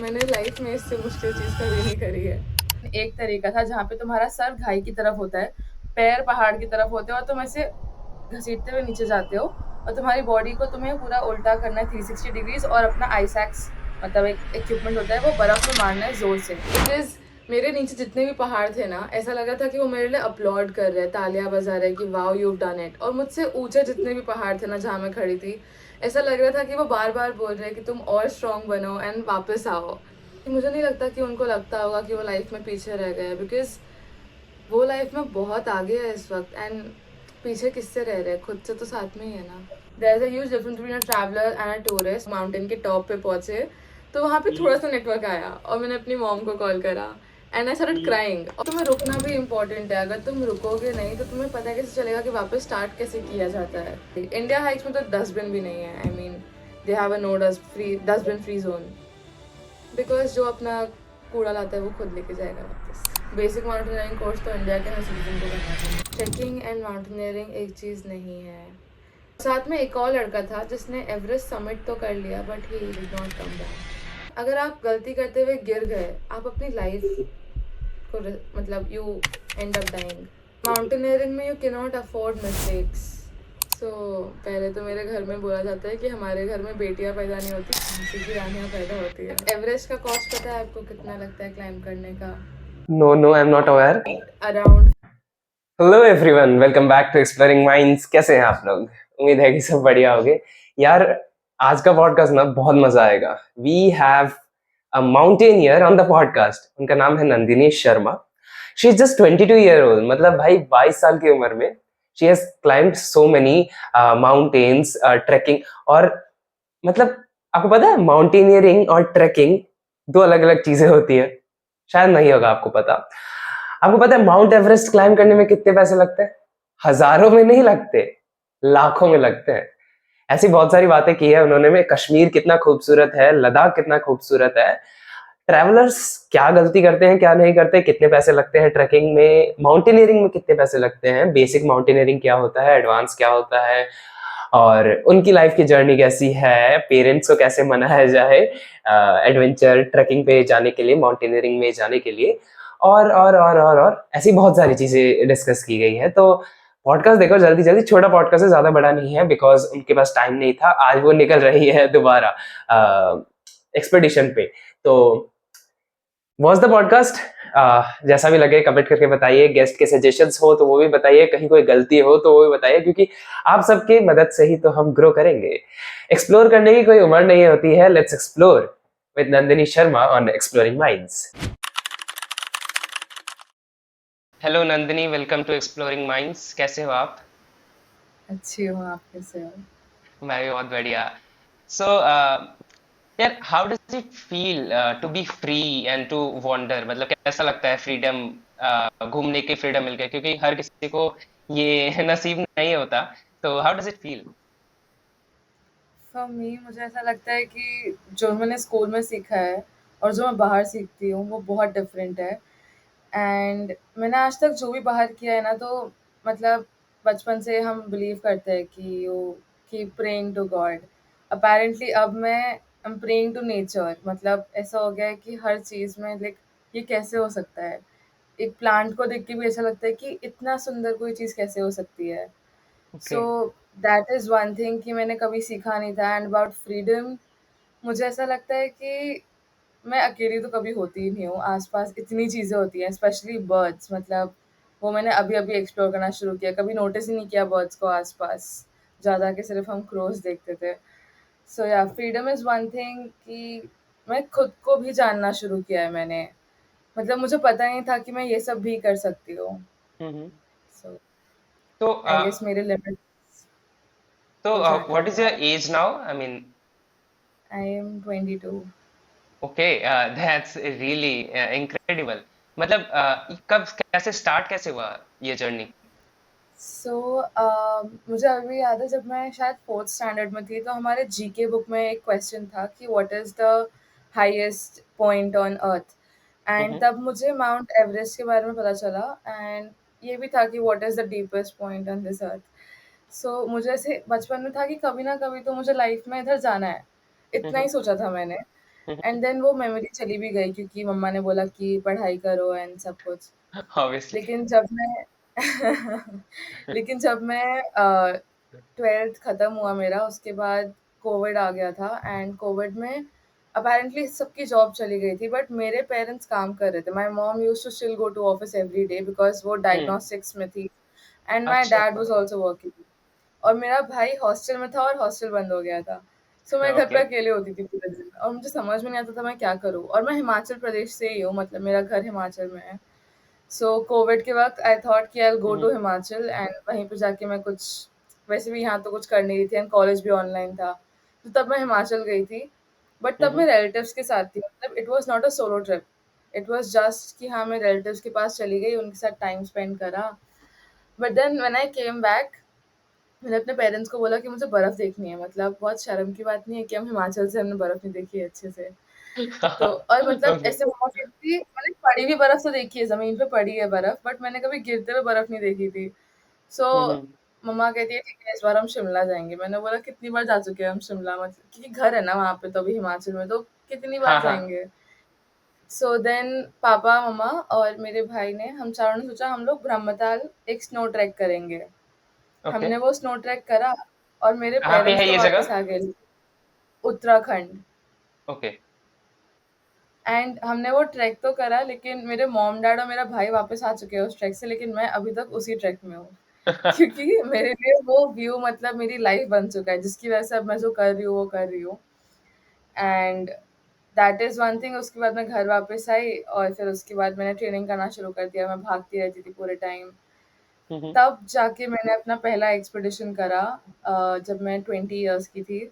मैंने लाइफ में इससे मुश्किल चीज़ कभी नहीं करी है। एक तरीका था जहाँ पे तुम्हारा सर घाई की तरफ होता है, पैर पहाड़ की तरफ होते हैं और तुम ऐसे घसीटते हुए नीचे जाते हो और तुम्हारी बॉडी को तुम्हें पूरा उल्टा करना है 360 डिग्रीज और अपना आईसैक्स मतलब एक इक्विपमेंट होता है वो बर्फ में मारना है जोर से। बिकॉज मेरे नीचे जितने भी पहाड़ थे ना, ऐसा लगा था कि वो मेरे लिए अपलॉड कर रहे हैं, तालियां बजा रहे हैं कि वाओ यू डन इट। और मुझसे ऊंचे जितने भी पहाड़ थे ना जहाँ मैं खड़ी थी, ऐसा लग रहा था कि वो बार बार बोल रहे हैं कि तुम और स्ट्रांग बनो एंड वापस आओ। मुझे नहीं लगता कि उनको लगता होगा कि वो लाइफ में पीछे रह गए, बिकॉज वो लाइफ में बहुत आगे है इस वक्त। एंड पीछे किससे रह रहे हैं, खुद से तो साथ में ही है ना। There is a huge difference between a traveller and a tourist. Mountain के टॉप पे पहुंचे तो वहाँ पे थोड़ा सा नेटवर्क आया और मैंने अपनी मॉम को कॉल करा एंड आई स्टार्टेड क्राइंग। और तुम्हें रुकना भी इम्पोर्टेंट है, अगर तुम रुकोगे नहीं तो तुम्हें पता कैसे चलेगा कि वापस स्टार्ट कैसे किया जाता है। इंडिया हाइक्स में तो डस्टबिन भी नहीं है। I mean they have a no dustbin free zone, because जो अपना कूड़ा लाता है वो खुद लेके जाएगा वापस। बेसिक माउंटेनियरिंग कोर्स तो इंडिया के हर सिटीजन को करना चाहिए। ट्रैकिंग एंड माउंटेनियरिंग एक चीज़ नहीं है। साथ में एक और लड़का था जिसने एवरेस्ट समिट तो कर लिया but he did not come back. अगर आप गलती करते हुए गिर गए, आप अपनी लाइफ को मतलब you end up dying. Mountaineering में you can not afford mistakes. So पहले तो मेरे घर में बोला जाता है कि हमारे घर में बेटियां पैदा नहीं होती, झांसी की रानियां पैदा होती है। एवरेस्ट का कॉस्ट पता है आपको कितना लगता है क्लाइंब करने का? No, no, I'm not aware. Around hello everyone, welcome back to exploring minds. कैसे हैं आप लोग? उम्मीद है कि सब बढ़िया होंगे। यार, आज का पॉडकास्ट ना बहुत मजा आएगा। We have a mountaineer on the podcast. उनका नाम है Nandini Sharma. She is just 22 year old, मतलब भाई 22 साल की उम्र में she has climbed so many mountains, trekking. और मतलब आपको पता है माउंटेनियरिंग और ट्रैकिंग दो अलग अलग चीजें होती है। शायद नहीं होगा आपको पता। आपको पता है माउंट एवरेस्ट क्लाइंब करने में कितने पैसे लगते हैं? हजारों में नहीं लगते, लाखों में लगते हैं। ऐसी बहुत सारी बातें की है उन्होंने में। कश्मीर कितना खूबसूरत है, लद्दाख कितना खूबसूरत है। ट्रैवलर्स क्या गलती करते हैं, क्या नहीं करते, कितने पैसे लगते हैं ट्रैकिंग में, माउंटेनियरिंग में कितने पैसे लगते हैं, बेसिक माउंटेनियरिंग क्या होता है, एडवांस क्या होता है, और उनकी लाइफ की जर्नी कैसी है, पेरेंट्स को कैसे मनाया जाए एडवेंचर ट्रैकिंग पे जाने के लिए, माउंटेनियरिंग में जाने के लिए, और ऐसी बहुत सारी चीजें डिस्कस की गई है। तो पॉडकास्ट देखो जल्दी जल्दी। छोटा पॉडकास्ट है, ज्यादा बड़ा नहीं है, बिकॉज उनके पास टाइम नहीं था। आज वो निकल रही है दोबारा एक्सपेडिशन पे। तो वॉच द पॉडकास्ट। जैसा भी लगे कमेंट करके बताइए। गेस्ट के सजेशंस हो तो वो भी बताइए, कहीं कोई गलती हो तो वो भी बताइए, क्योंकि आप सबके मदद से ही तो हम ग्रो करेंगे। एक्सप्लोर करने की कोई उम्र नहीं होती है। Let's explore with Nandini Sharma on exploring minds. Hello Nandini, welcome to exploring minds. कैसे हो आप? अच्छी हूँ, आप कैसे हो? मैं भी बहुत बढ़िया। सो यार, how does it feel to be free and to wonder? मतलब कैसा लगता है फ्रीडम, घूमने की फ्रीडम मिल गई? क्योंकि हर किसी को ये नसीब नहीं होता। तो how does it feel? For me मुझे ऐसा लगता है कि जो मैंने स्कूल में सीखा है और जो मैं बाहर सीखती हूँ वो बहुत डिफरेंट है। एंड मैंने आज तक जो भी बाहर किया है ना, तो मतलब बचपन से हम बिलीव करते हैं कि you keep praying to God. Apparently अब मैं I am praying to nature. मतलब ऐसा हो गया है कि हर चीज़ में लाइक ये कैसे हो सकता है। एक प्लांट को देख के भी ऐसा लगता है कि इतना सुंदर कोई चीज़ कैसे हो सकती है। Okay. So that is one thing कि मैंने कभी सीखा नहीं था। एंड अबाउट फ्रीडम, मुझे ऐसा लगता है कि मैं अकेली तो कभी होती ही नहीं हूँ, आस-पास इतनी चीज़ें होती हैं, स्पेशली बर्ड्स। मतलब वो मैंने अभी-अभी एक्सप्लोर करना शुरू किया, कभी नोटिस ही नहीं किया बर्ड्स को आस-पास। जा के सिर्फ़ हम क्रोज़ देखते थे। सो या फ्रीडम इज़ वन थिंग कि मैं खुद को भी जानना शुरू किया है मैंने। मतलब मुझे पता नहीं था कि मैं ये सब भी कर सकती हूँ। हम्म। सो तो आई गेस मेरे लिमिट्स तो को जाने व्हाट के इज योर बाद। Age now? I mean. I am 22। Okay, that's really incredible. मतलब कब, कैसे स्टार्ट, कैसे हुआ ये जर्नी? सो मुझे अभी भी याद है जब मैं शायद फोर्थ स्टैंडर्ड में थी, तो हमारे जीके बुक में एक क्वेश्चन था कि what is the highest point on earth. And hmm. तब मुझे माउंट एवरेस्ट के बारे में पता चला। एंड ये भी था कि what is the deepest point on this earth. So मुझे ऐसे बचपन में था कि कभी ना कभी तो मुझे लाइफ में इधर जाना है, इतना ही हम्म। सोचा था मैंने। एंड देन वो मेमोरी चली भी गई क्योंकि मम्मा ने बोला कि पढ़ाई करो एंड सब कुछ। ऑब्वियसली। लेकिन जब मैं लेकिन जब मैं 12th खत्म हुआ मेरा, उसके बाद कोविड आ गया था एंड कोविड में अपेरेंटली सबकी जॉब चली गई थी बट मेरे पेरेंट्स काम कर रहे थे। My mom used to still go to office every day because वो हुँ, डायग्नोस्टिक्स में थी एंड माय अच्छा, डैड वाज़ आल्सो वर्किंग। और मेरा भाई हॉस्टल में था और हॉस्टल बंद हो गया था। सो मैं घर पे ओके। अकेले होती थी पूरे दिन और मुझे समझ में नहीं आता था मैं क्या करूँ? और मैं हिमाचल प्रदेश से ही हूँ, मतलब मेरा घर हिमाचल में है। सो कोविड के वक़्त आई थॉट कि I will go um, to um, Himachal and वहीं पे जाके मैं कुछ, वैसे भी यहाँ तो कुछ कर नहीं रही थी एंड कॉलेज भी ऑनलाइन था। तो तब मैं हिमाचल गई थी, बट हुँ, तब मैं हुँ, रिलेटिव्स के साथ थी, मतलब it was not a solo trip. It was just कि हाँ, मैं रिलेटिव्स के पास चली गई, उनके साथ टाइम स्पेंड करा। But then when I came back, मैंने अपने पेरेंट्स को बोला कि मुझे बर्फ़ देखनी है, मतलब बहुत शर्म की बात नहीं है कि हम हिमाचल से हमने बर्फ़ नहीं देखी है अच्छे से। तो और मतलब ओके। ऐसे मम्मा कहती थी, मैंने पड़ी हुई बर्फ़ तो देखी है, ज़मीन पे पड़ी है बर्फ़, बट मैंने कभी गिरते हुए बर्फ़ नहीं देखी थी। सो हुँ, हुँ, मम्मा कहती है ठीक है इस बार हम शिमला जाएँगे। मैंने बोला कितनी बार जा चुके हैं हम शिमला, मतलब क्योंकि घर है ना वहाँ पे तो अभी हिमाचल में, तो कितनी बार हाँ, हाँ, जाएँगे। सो देन पापा, मम्मा और मेरे भाई ने, हम चारों ने सोचा हम लोग ब्रह्मताल एक स्नो ट्रैक करेंगे। ओके। हमने वो स्नो ट्रैक करा और मेरे कहाँ पे पेरेंट्स है तो ये वापस जगह? आ गए, उत्तराखंड। ओके। एंड हमने वो ट्रैक तो करा लेकिन मेरे मॉम डैड और मेरा भाई वापस आ चुके हैं उस ट्रैक से, लेकिन मैं अभी तक उसी ट्रैक में हूँ। क्योंकि मेरे लिए वो व्यू मतलब मेरी लाइफ बन चुका है, जिसकी वजह से अब मैं जो कर रही हूँ वो कर रही हूँ। And that is one thing. उसके बाद मैं घर वापस आई और फिर उसके बाद मैंने ट्रेनिंग करना शुरू कर दिया। मैं भागती रहती थी पूरे टाइम। हुँ, हुँ, तब जाके मैंने अपना पहला एक्सपीडिशन करा, जब मैं 20 इयर्स की थी।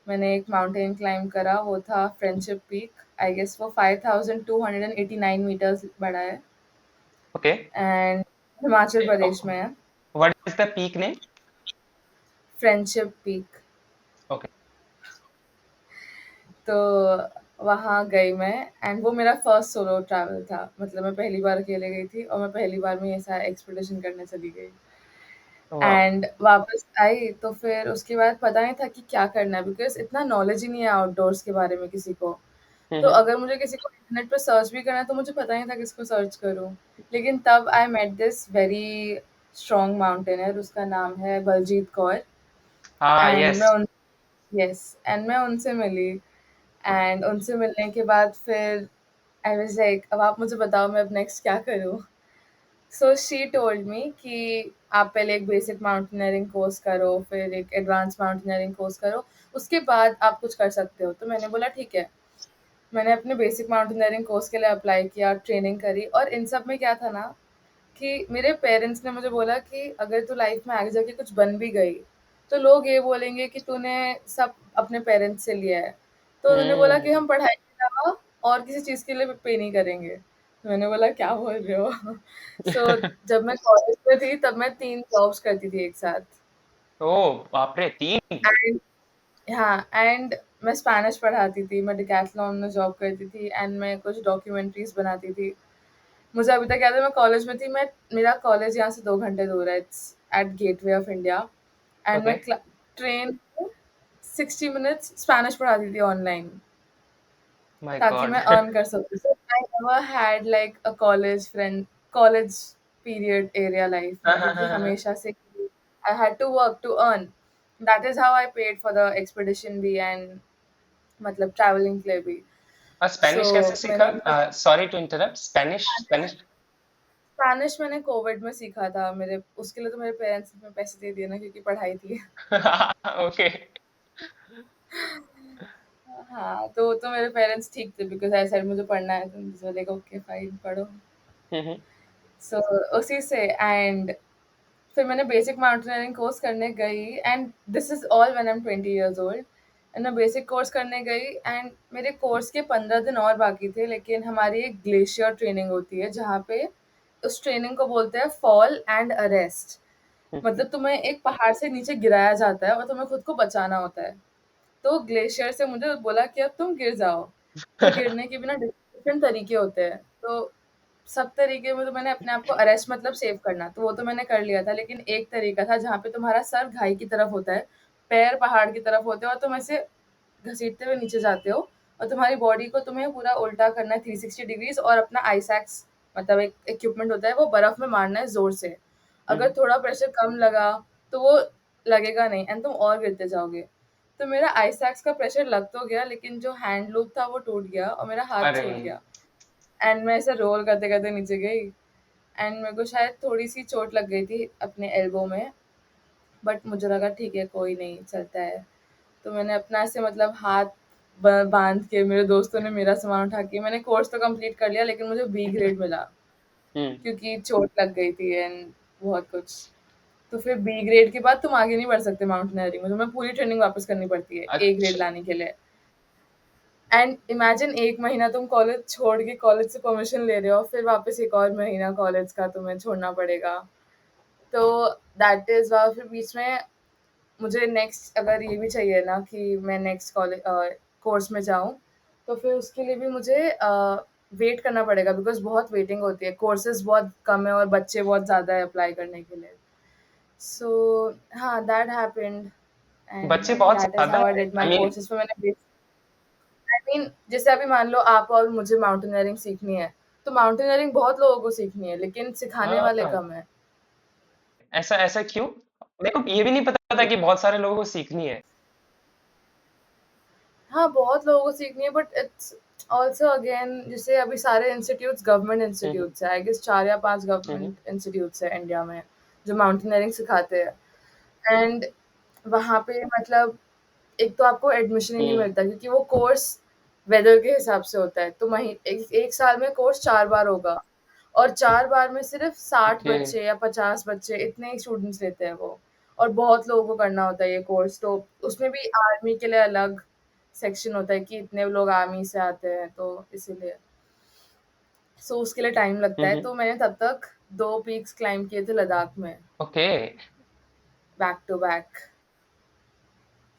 मैंने एक माउंटेन क्लाइंब करा, वो था फ्रेंडशिप पीक। आई गेस वो 5289 मीटर्स बड़ा है ओके। एंड हिमाचल ए प्रदेश में है। What is the peak name? Friendship peak. Okay, तो वहाँ गई मैं एंड वो मेरा फर्स्ट सोलो ट्रैवल था, मतलब मैं पहली बार अकेले गई थी और मैं पहली बार में ऐसा एक्सपीडिशन करने चली गई। वाओ! एंड वापस आई तो फिर उसके बाद पता नहीं था कि क्या करना है, बिकॉज़ इतना नॉलेज ही नहीं है आउटडोर्स के बारे में किसी को। हुँ, तो हुँ, अगर मुझे किसी को इंटरनेट पे सर्च भी करना है तो मुझे पता नहीं था किसको सर्च करूँ। लेकिन तब I met this very strong mountaineer, उसका नाम है बलजीत कौर। हाँ, एंड मैं येस। उन यस एंड मैं उनसे मिली एंड उनसे मिलने के बाद फिर आई वाज़ लाइक अब आप मुझे बताओ मैं अब नेक्स्ट क्या करूँ? सो शी टोल्ड मी कि आप पहले एक बेसिक माउंटेनियरिंग कोर्स करो, फिर एक एडवांस माउंटेनियरिंग कोर्स करो, उसके बाद आप कुछ कर सकते हो। तो मैंने बोला ठीक है। मैंने अपने बेसिक माउंटेनियरिंग कोर्स के लिए अप्लाई किया, ट्रेनिंग करी और इन सब में क्या था ना कि मेरे पेरेंट्स ने मुझे बोला कि अगर तू लाइफ में आगे जाके कुछ बन भी गई, तो लोग ये बोलेंगे कि तूने सब अपने पेरेंट्स से लिया है। तो उन्होंने बोला कि हुँ। हम पढ़ाई के अलावा और किसी चीज़ के लिए पे नहीं करेंगे। तो मैंने बोला क्या बोल रहे हो? सो जब मैं कॉलेज में थी तब मैं 3 जॉब्स करती थी एक साथ। ओह बाप रे! 3? एंड हाँ, एंड मैं स्पेनिश पढ़ाती थी, मैं डिकैथलॉन में जॉब करती थी एंड मैं कुछ डॉक्यूमेंट्रीज़ बनाती थी। मुझे अभी तक याद है मैं कॉलेज में थी, मैं मेरा कॉलेज यहाँ से 2 घंटे दूर है, it's at Gateway of India and okay. मैं ट्रेन में 60 मिनट्स स्पेनिश पढ़ाती थी ऑनलाइन माय ताकि गॉड! मैं अर्न कर सकूँ। So I never had like a college period area life हाँ, में, हाँ, क्योंकि हाँ, हाँ। हमेशा से I had to work to earn. That is how I paid for the expedition भी एंड मतलब ट्रैवलिंग के लिए भी। सो स्पेनिश कैसे सीखा? मैंने sorry to interrupt, Spanish Spanish मैंने कोविड में सीखा था। मेरे उसके लिए तो मेरे पेरेंट्स ने पैसे दे दिए ना, क्योंकि पढ़ाई थी। ओके। हाँ, तो मेरे पेरेंट्स ठीक थे बिकॉज़ आई सेड मुझे पढ़ना है, तो मुझे बोले ओके फाइन पढ़ो। हुँ, हुँ। सो उसी से एंड फिर मैंने बेसिक माउंटेनियरिंग कोर्स करने गई and this is all when I M 20 years old. And मैं बेसिक कोर्स करने गई एंड मेरे कोर्स के 15 दिन और बाकी थे, लेकिन हमारी एक ग्लेशियर ट्रेनिंग होती है जहाँ पे उस ट्रेनिंग को बोलते हैं फॉल एंड अरेस्ट। हुँ, हुँ। मतलब तुम्हें एक पहाड़ से नीचे गिराया जाता है और तुम्हें खुद को बचाना होता है। तो ग्लेशियर से मुझे बोला कि अब तुम गिर जाओ। तो गिरने के भी ना डिफरेंट तरीके होते हैं। तो सब तरीके में तो मैंने अपने आप को अरेस्ट मतलब सेव करना, तो वो तो मैंने कर लिया था। लेकिन एक तरीका था जहाँ पे तुम्हारा सर घाई की तरफ होता है, पैर पहाड़ की तरफ होते हैं और तुम ऐसे घसीटते हुए नीचे जाते हो और तुम्हारी बॉडी को तुम्हें पूरा उल्टा करना है 360 डिग्रीज, और अपना आईसैक्स मतलब एक इक्विपमेंट होता है, वो बर्फ में मारना है जोर से। अगर थोड़ा प्रेशर कम लगा तो वो लगेगा नहीं एंड तुम और गिरते जाओगे। तो मेरा आईसैक्स का प्रेशर लग तो गया, लेकिन जो हैंड लूप था वो टूट गया और मेरा हाथ अरे छूट गया एंड मैं ऐसे रोल करते करते नीचे गई एंड मेरे को शायद थोड़ी सी चोट लग गई थी अपने एल्बो में, बट मुझे लगा ठीक है कोई नहीं, चलता है। तो मैंने अपना ऐसे मतलब हाथ बांध के, मेरे दोस्तों ने मेरा सामान उठा के, मैंने कोर्स तो कंप्लीट कर लिया लेकिन मुझे बी ग्रेड मिला हम्म क्योंकि चोट लग गई थी एंड बहुत कुछ। तो फिर बी ग्रेड के बाद तुम आगे नहीं बढ़ सकते माउंटेनियरिंग में, तुम्हें पूरी ट्रेनिंग वापस करनी पड़ती है ए ग्रेड अच्छा लाने के लिए। एंड इमेजिन 1 महीना तुम कॉलेज छोड़ के कॉलेज से परमिशन ले रहे हो, फिर वापस एक और महीना कॉलेज का तुम्हें छोड़ना पड़ेगा। तो दैट इज वाह। फिर बीच में मुझे नेक्स्ट अगर ये भी चाहिए ना कि मैं नेक्स्ट कॉलेज कोर्स में जाऊँ, तो फिर उसके लिए भी मुझे वेट करना पड़ेगा बिकॉज बहुत वेटिंग होती है, कोर्सेज बहुत कम है और बच्चे बहुत ज़्यादा है अप्लाई करने के लिए। सो हाँ, दैट हैपेंड एंड बच्चे बहुत दैट इज ज्यादा हाउ आई है did I my mean courses. फिर मैंने आई मीन जैसे अभी मान लो आप और मुझे माउंटेनियरिंग सीखनी है, तो माउंटेनियरिंग बहुत लोगों को सीखनी है लेकिन सिखाने वाले हाँ कम है। ऐसा ऐसा क्यों मेरे को ये भी नहीं पता था कि बहुत सारे लोगों को सीखनी है हाँ, बहुत लोगों को सीखनी है बट इट्स ऑल्सो अगेन जैसे अभी सारे इंस्टीट्यूट्स गवर्नमेंट हम्म इंस्टीट्यूट्स है, आई गेस 4 या 5 हम्म गवर्नमेंट इंस्टीट्यूट्स है इंडिया में जो माउंटेनियरिंग सिखाते हैं। एंड वहाँ पे मतलब एक तो आपको एडमिशन ही नहीं हम्म मिलता क्योंकि वो कोर्स वेदर के हिसाब से होता है। तो एक साल में कोर्स 4 बार होगा और 4 बार में सिर्फ 60 ओके बच्चे या 50 बच्चे इतने ही स्टूडेंट्स लेते हैं वो। और बहुत लोगों को करना होता है ये कोर्स, तो उसमें भी आर्मी के लिए अलग सेक्शन होता है कि इतने लोग आर्मी से आते हैं, तो इसीलिए सो उसके लिए टाइम लगता है। हम्म तो मैंने तब तक 2 पीक्स क्लाइंब किए थे लद्दाख में, ओके बैक टू बैक।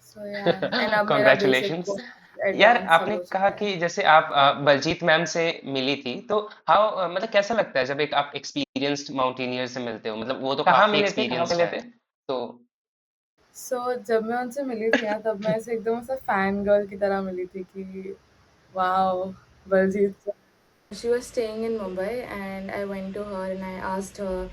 सो या एंड अब मेरा बेसिक कॉन्ग्रेचुलेशंस यार एडवांस सब आपने हो कहा चुका है। कि जैसे आप बलजीत मैम से मिली थी तो हाउ मतलब कैसा लगता है जब एक आप एक्सपीरियंस्ड माउंटेनियर से मिलते हो मतलब वो तो कहाँ काफी मिले थे कहाँ एक्सपीरियंस्ड मिले है थे तो जब मैं उनसे मिली थी ना, तब मैं ऐसे एकदम ऐसा फैन गर्ल की तरह मिली थी कि wow, Baljit. She was staying in Mumbai and I went to her and I asked her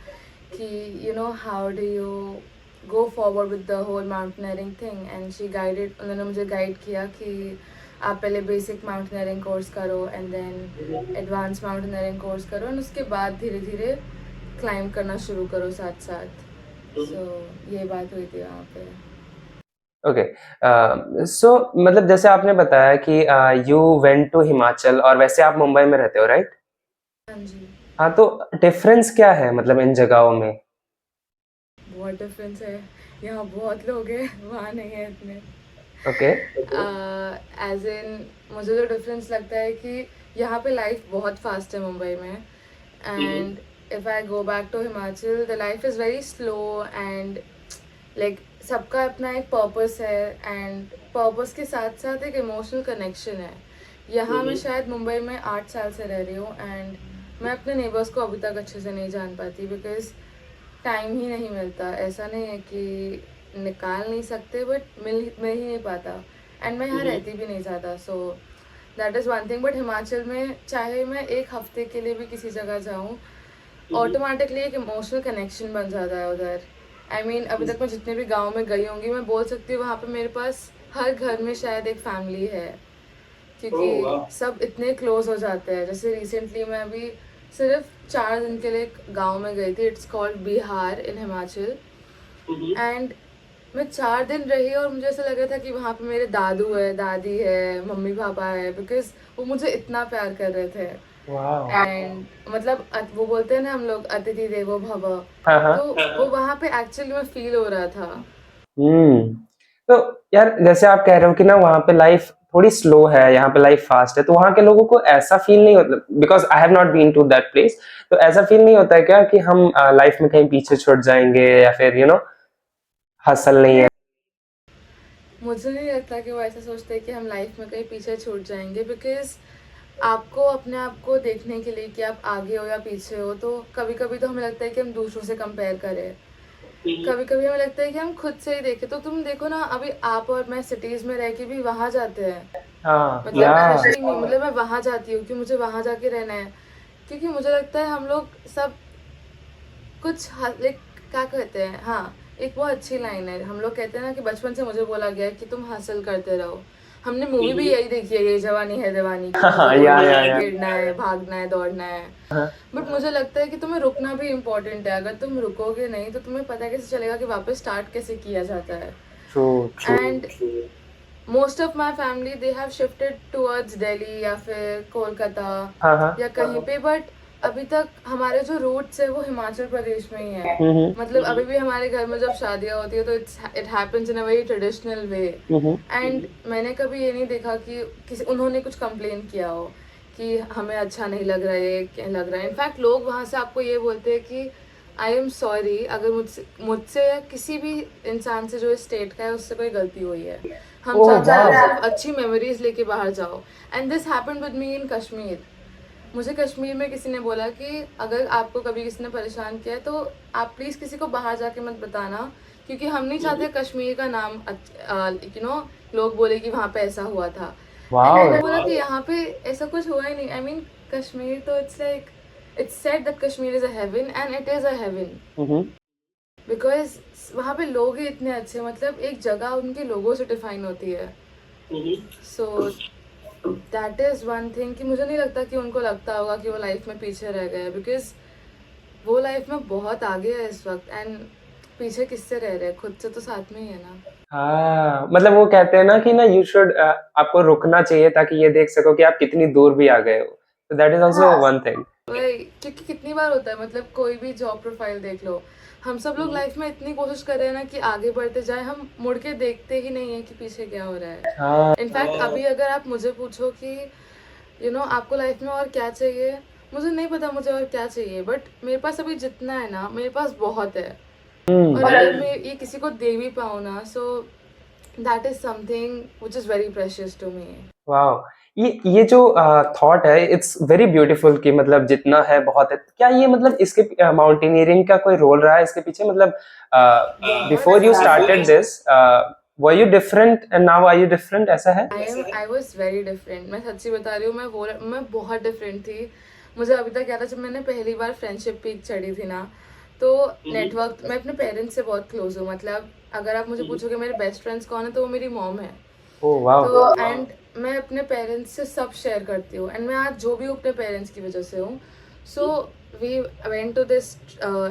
कि how do you go forward with the whole mountaineering thing, and she guided, उन्होंने मुझे गाइड किया कि आप पहले बेसिक माउंटेनियरिंग कोर्स करो and then advance mountaineering course करो and उसके बाद धीरे धीरे क्लाइंब करना शुरू करो साथ साथ। सो ये बात हुई थी वहाँ पे। ओके सो मतलब जैसे आपने बताया कि यू वेंट टू हिमाचल और वैसे आप मुंबई में रहते हो राइट हाँ जी। हाँ तो डिफरेंस क्या है मतलब इन जगहों में बहुत डिफरेंस है, यहाँ बहुत लोग हैं, वहाँ नहीं है इतने। ओके एज इन मुझे जो डिफरेंस लगता है कि यहाँ पे लाइफ बहुत फास्ट है मुंबई में, and if I go back to Himachal the life is very slow and like सबका अपना एक पर्पस है एंड पर्पस के साथ साथ एक इमोशनल कनेक्शन है। यहाँ मैं शायद मुंबई में 8 साल से रह रही हूँ एंड मैं अपने नेबर्स को अभी तक अच्छे से नहीं जान पाती बिकॉज टाइम ही नहीं मिलता। ऐसा नहीं है कि निकाल नहीं सकते बट मिल ही नहीं पाता एंड मैं यहाँ रहती भी नहीं ज़्यादा। सो that is one thing. But Himachal में चाहे मैं एक हफ्ते के लिए भी किसी जगह जाऊँ, ऑटोमेटिकली एक इमोशनल कनेक्शन बन जाता है उधर। आई मीन अभी तक मैं जितने भी गाँव में गई होंगी मैं बोल सकती हूँ वहाँ पे मेरे पास हर घर में शायद एक फैमिली है क्योंकि सब इतने क्लोज हो जाते हैं। जैसे रिसेंटली मैं अभी सिर्फ 4 दिन के लिए एक गाँव में गई थी, it's called Bihar in Himachal, and मैं 4 दिन रही और मुझे ऐसा लग रहा था कि वहाँ पे मेरे दादू है, दादी है, मम्मी पापा है, बिकॉज वो मुझे इतना प्यार कर रहे थे। वाह एंड मतलब वो बोलते हैं ना हम लोग अतिथि देवो भव, हाँ हाँ तो वो वहाँ पे एक्चुअली में फील हो रहा था। हम्म तो यार जैसे आप कह रहे हो कि ना वहाँ पे लाइफ थोड़ी स्लो है यहाँ पे लाइफ फास्ट है तो वहाँ के लोगों को ऐसा फील नहीं होता because I have not been to that place तो ऐसा फील नहीं होता है क्या कि हम लाइफ में कहीं पीछे छूट जाएंगे या फिर हसल नहीं है मुझे नहीं लगता कि वो ऐसा सोचते हैं कि हम लाइफ में कहीं पीछे छूट जाएंगे बिकॉज आपको अपने आप को देखने के लिए कि आप आगे हो या पीछे हो, तो कभी कभी तो हमें लगता है कि हम दूसरों से कंपेयर करें, कभी कभी हमें लगता है कि हम खुद से ही देखें। तो तुम देखो ना, अभी आप और मैं सिटीज़ में रह के भी वहाँ जाते हैं हाँ मतलब या स्पेशली मी, मतलब मैं वहाँ जाती हूँ कि मुझे वहाँ जाके रहना है, क्योंकि मुझे लगता है हम लोग सब कुछ लाइक क्या कहते हैं, हाँ, एक बहुत अच्छी लाइन है, हम लोग कहते हैं ना कि बचपन से मुझे बोला गया है कि तुम हासिल करते रहो। हमने मूवी भी यही देखी है, ये जवानी है दीवानी की, मुझे हाँ उड़ना या है, या गिरना है, भागना है, दौड़ना है। हाँ बट मुझे लगता है कि तुम्हें रुकना भी इम्पोर्टेंट है, अगर तुम रुकोगे नहीं तो तुम्हें पता कैसे चलेगा कि वापस स्टार्ट कैसे किया जाता है। True true and most of my family they have shifted towards Delhi या फिर कोलकाता हाँ हाँ या कहीं पे, बट अभी तक हमारे जो रूट्स है वो हिमाचल प्रदेश में ही है। हम्म मतलब अभी भी हमारे घर में जब शादियाँ होती है तो it happens in a very traditional way. Hmm and मैंने कभी ये नहीं देखा कि किसी उन्होंने कुछ कंप्लेन किया हो कि हमें अच्छा नहीं लग रहा है, क्या लग रहा है। इनफैक्ट लोग वहाँ से आपको ये बोलते हैं कि आई एम सॉरी अगर मुझसे या किसी भी इंसान से जो इस स्टेट का है उससे कोई गलती हुई है। हम ओह चाहते हैं वाओ आप सिर्फ अच्छी मेमोरीज लेके बाहर जाओ। And this happened with me in Kashmir. मुझे कश्मीर में किसी ने बोला कि अगर आपको कभी किसी ने परेशान किया है तो आप प्लीज़ किसी को बाहर जाके मत बताना, क्योंकि हम नहीं चाहते कश्मीर का नाम लोग बोले कि वहाँ पे ऐसा हुआ था। एंड वाओ मैंने बोला कि यहाँ पे ऐसा कुछ हुआ ही नहीं। आई मीन कश्मीर तो it's like it's said that Kashmir is a heaven and it is a heaven, hmm because वहाँ पे लोग ही इतने अच्छे, मतलब एक जगह उनके लोगों से डिफाइन होती है। So that is one thing कि मुझे नहीं लगता कि उनको लगता होगा कि वो लाइफ में पीछे रह गए, बिकॉज वो लाइफ में बहुत आगे है इस वक्त। एंड पीछे किससे रह रहे हैं, खुद से तो साथ में ही है ना। हाँ मतलब वो कहते हैं ना कि ना यू शुड आपको रुकना चाहिए ताकि ये देख सको कि आप कितनी दूर भी आ गए हो, तो that is also one thing. वही, क्योंकि कितनी बार होता है, मतलब कोई भी जॉब प्रोफाइल देख लो, हम सब लोग लाइफ में इतनी कोशिश कर रहे हैं ना कि आगे बढ़ते जाए, हम मुड़ के देखते ही नहीं है कि पीछे क्या हो रहा है। हाँ इनफैक्ट अभी अगर आप मुझे पूछो कि आपको लाइफ में और क्या चाहिए, मुझे नहीं पता मुझे और क्या चाहिए, बट मेरे पास अभी जितना है ना मेरे पास बहुत है। और अगर मैं ये किसी को दे भी पाऊँ ना, so that is something which is very precious to me. Wow ये जो थॉट है इट्स वेरी ब्यूटीफुल कि मतलब जितना है बहुत है। क्या ये मतलब इसके माउंटेनियरिंग का कोई रोल रहा है इसके पीछे, मतलब बहुत बिफोर यू सारा। Started this were you different and now are you different, ऐसा है? आई वॉज वेरी डिफरेंट, मैं सच्ची बता रही हूँ, मैं बहुत डिफरेंट थी। मुझे अभी तक याद है जब मैंने पहली बार फ्रेंडशिप पीक चढ़ी थी ना, तो नेटवर्क, मैं अपने पेरेंट्स से बहुत क्लोज हूँ। मतलब अगर आप मुझे पूछोगे मेरे बेस्ट फ्रेंड्स कौन है तो वो मेरी मॉम है। ओह वाओ तो एंड मैं अपने पेरेंट्स से सब शेयर करती हूँ, एंड मैं आज जो भी हूँ अपने पेरेंट्स की वजह से हूँ। So we went to this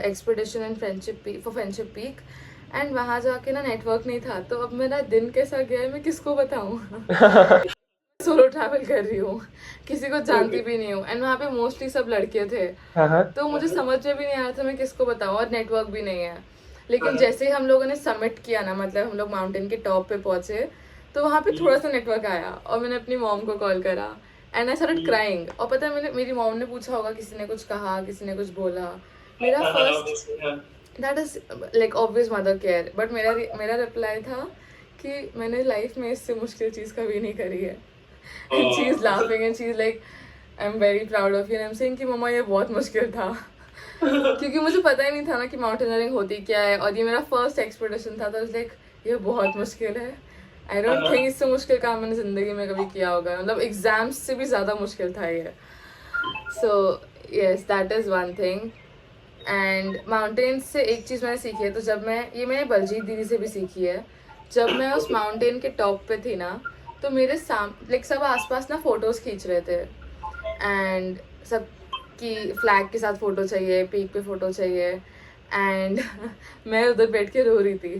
expedition in Friendship Peak, and वहाँ जाके ना नेटवर्क नहीं था, तो अब मेरा दिन कैसा गया है मैं किसको बताऊँ। सोलो ट्रैवल कर रही हूँ, किसी को जानती भी नहीं हूँ, एंड वहाँ पे मोस्टली सब लड़के थे। हाँ हाँ तो मुझे समझ में भी नहीं आ रहा था मैं किसको बताऊँ, और नेटवर्क भी नहीं है। लेकिन जैसे ही हम लोगों ने समिट किया ना, मतलब हम लोग माउंटेन के टॉप पे पहुंचे, तो वहाँ पे थोड़ा सा नेटवर्क आया और मैंने अपनी मॉम को कॉल करा, एंड आई स्टार्टेड क्राइंग। और पता है मेरी मॉम ने पूछा होगा किसी ने कुछ कहा, किसी ने कुछ बोला। मेरा first, that is like obvious mother care, but मेरा रिप्लाई था कि मैंने लाइफ में इससे मुश्किल चीज़ कभी नहीं करी है। And she's laughing and she's like, I'm very proud of you. And I'm saying कि मम्मा ये बहुत मुश्किल था। क्योंकि मुझे पता ही नहीं था ना कि माउंटेनियरिंग होती क्या है, और ये मेरा फर्स्ट एक्सपीडिशन था, तो लाइक ये बहुत मुश्किल है। आई डोंट थिंक इससे मुश्किल काम मैंने ज़िंदगी में कभी किया होगा, मतलब एग्जाम्स से भी ज़्यादा मुश्किल था ये। So yes, that is one thing. And mountains से एक चीज़ मैंने सीखी है, तो जब मैंने बलजीत दीदी से भी सीखी है। जब मैं उस माउंटेन के टॉप पे थी ना, तो मेरे लाइक सब आसपास ना फ़ोटोज़ खींच रहे थे, एंड सब की फ्लैग के साथ फ़ोटो चाहिए, पीक पे फ़ोटो चाहिए। एंड मैं उधर बैठ के रो रही थी,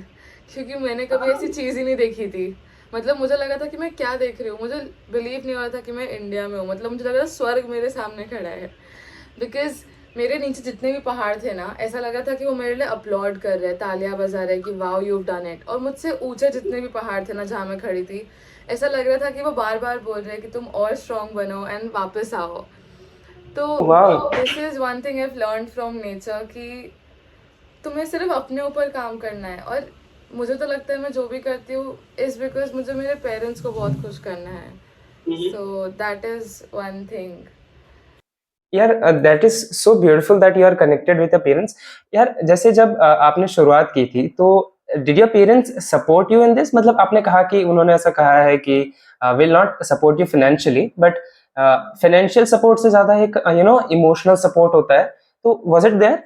क्योंकि मैंने कभी ऐसी चीज़ ही नहीं देखी थी। मतलब मुझे लगा था कि मैं क्या देख रही हूँ, मुझे बिलीव नहीं हो रहा था कि मैं इंडिया में हूँ। मतलब मुझे लगा था स्वर्ग मेरे सामने खड़ा है, बिकॉज मेरे नीचे जितने भी पहाड़ थे ना, ऐसा लगा था कि वो मेरे लिए अपलॉड कर रहे हैं, तालियां बजा रहे हैं कि वाओ यू डन इट। और मुझसे ऊंचे जितने भी पहाड़ थे ना जहाँ मैं खड़ी थी, ऐसा लग रहा था कि वो बार बार बोल रहे हैं कि तुम और स्ट्रांग बनो एंड वापस आओ। तो wow this is one thing I have learn from nature, कि तुम्हें सिर्फ अपने ऊपर काम करना है। और मुझे तो लगता है मैं जो भी करती हूँ इज बिकॉज मुझे मेरे पेरेंट्स को बहुत खुश करना है। So that is one thing. यार that is so beautiful that you are connected with the parents. यार जैसे जब आपने शुरुआत की थी तो did your parents support you in this? मतलब आपने कहा कि उन्होंने ऐसा कहा है कि will not support you financially, but financial support से ज्यादा एक इमोशनल सपोर्ट होता है, तो was it there?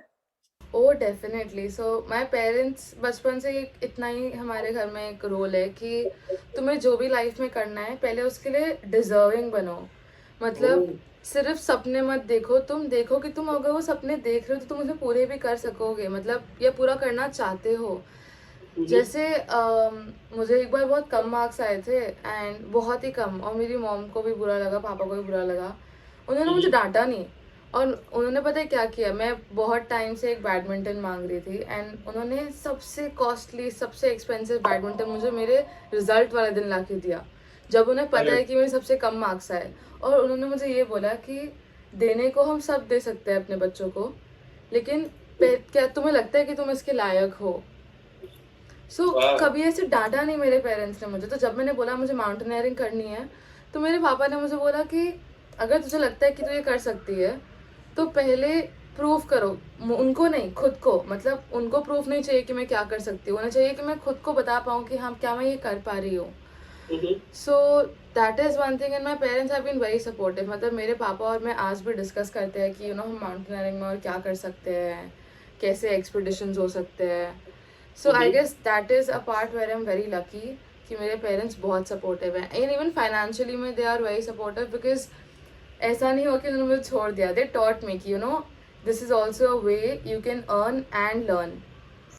Oh definitely. So my parents बचपन से ही इतना ही हमारे घर में एक रोल है कि तुम्हें जो भी लाइफ में करना है पहले उसके लिए डिजर्विंग बनो। मतलब सिर्फ सपने मत देखो, तुम देखो कि तुम अगर वो सपने देख रहे हो तो तुम उसे पूरे भी कर सकोगे, मतलब या पूरा करना चाहते हो। जैसे मुझे एक बार बहुत कम मार्क्स आए थे एंड बहुत ही कम, और मेरी मॉम को भी बुरा लगा, पापा को भी बुरा लगा। उन्होंने मुझे डांटा नहीं, और उन्होंने पता है क्या किया, मैं बहुत टाइम से एक बैडमिंटन मांग रही थी एंड उन्होंने सबसे कॉस्टली सबसे एक्सपेंसिव बैडमिंटन मुझे मेरे रिजल्ट वाले दिन ला के दिया, जब उन्हें पता है कि मेरे सबसे कम मार्क्स आए। और उन्होंने मुझे ये बोला कि देने को हम सब दे सकते हैं अपने बच्चों को, लेकिन क्या तुम्हें लगता है कि तुम इसके लायक हो? सो कभी ऐसे डांटा नहीं मेरे पेरेंट्स ने मुझे। तो जब मैंने बोला मुझे माउंटेनियरिंग करनी है, तो मेरे पापा ने मुझे बोला कि अगर तुझे लगता है कि तू ये कर सकती है तो पहले प्रूव करो। उनको नहीं, खुद को। मतलब उनको प्रूफ नहीं चाहिए कि मैं क्या कर सकती हूँ, उन्हें चाहिए कि मैं खुद को बता पाऊँ कि हाँ क्या मैं ये कर पा रही हूँ। So that is one thing and my parents have been very supportive. मतलब मेरे पापा और मैं आज भी डिस्कस करते हैं कि हम माउंटेनियरिंग में और क्या कर सकते हैं, कैसे एक्सपीडिशंस हो सकते हैं। So I guess that is a part where I am very lucky कि मेरे पेरेंट्स बहुत सपोर्टिव हैं, एंड इवन फाइनेंशियली में they are very supportive, because ऐसा नहीं हो कि उन्होंने मुझे छोड़ दिया। दे टॉट मी कि this is also a way you can earn and learn.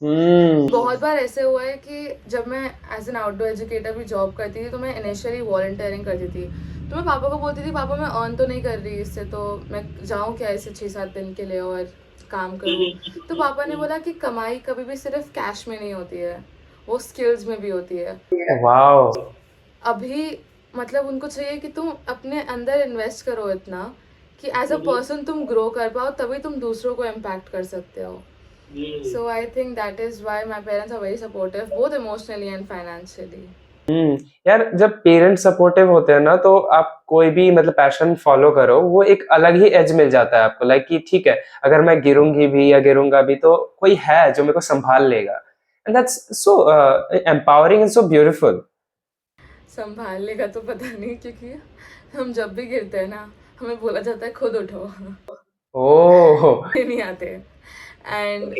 बहुत बार ऐसे हुआ है कि जब मैं एज एन आउटडोर एजुकेटर भी जॉब करती थी तो मैं इनिशियली वॉलंटियरिंग करती थी, तो मैं पापा को बोलती थी पापा मैं अर्न तो नहीं कर रही इससे, तो मैं जाऊँ क्या ऐसे 6-7 दिन के लिए और काम करूँ? तो पापा ने बोला कि कमाई कभी भी सिर्फ कैश में नहीं होती है, वो स्किल्स में भी होती है। वाओ! अभी मतलब उनको चाहिए कि तुम अपने अंदर इन्वेस्ट करो इतना कि एज अ पर्सन तुम ग्रो कर पाओ, तभी तुम दूसरों को इम्पैक्ट कर सकते हो। So I think that is why my parents are very supportive, both emotionally and financially. यार जब पेरेंट्स सपोर्टिव होते हैं ना, तो आप कोई भी मतलब पैशन फॉलो करो, वो एक अलग ही एज मिल जाता है आपको, लाइक कि ठीक है, अगर मैं गिरूंगी भी या गिरूंगा भी तो कोई है जो मेरे को संभाल लेगा, and that's so empowering and so beautiful. संभालने का तो पता नहीं, क्योंकि हम जब भी गिरते हैं ना हमें बोला जाता है खुद उठो। ओह! नहीं आते। And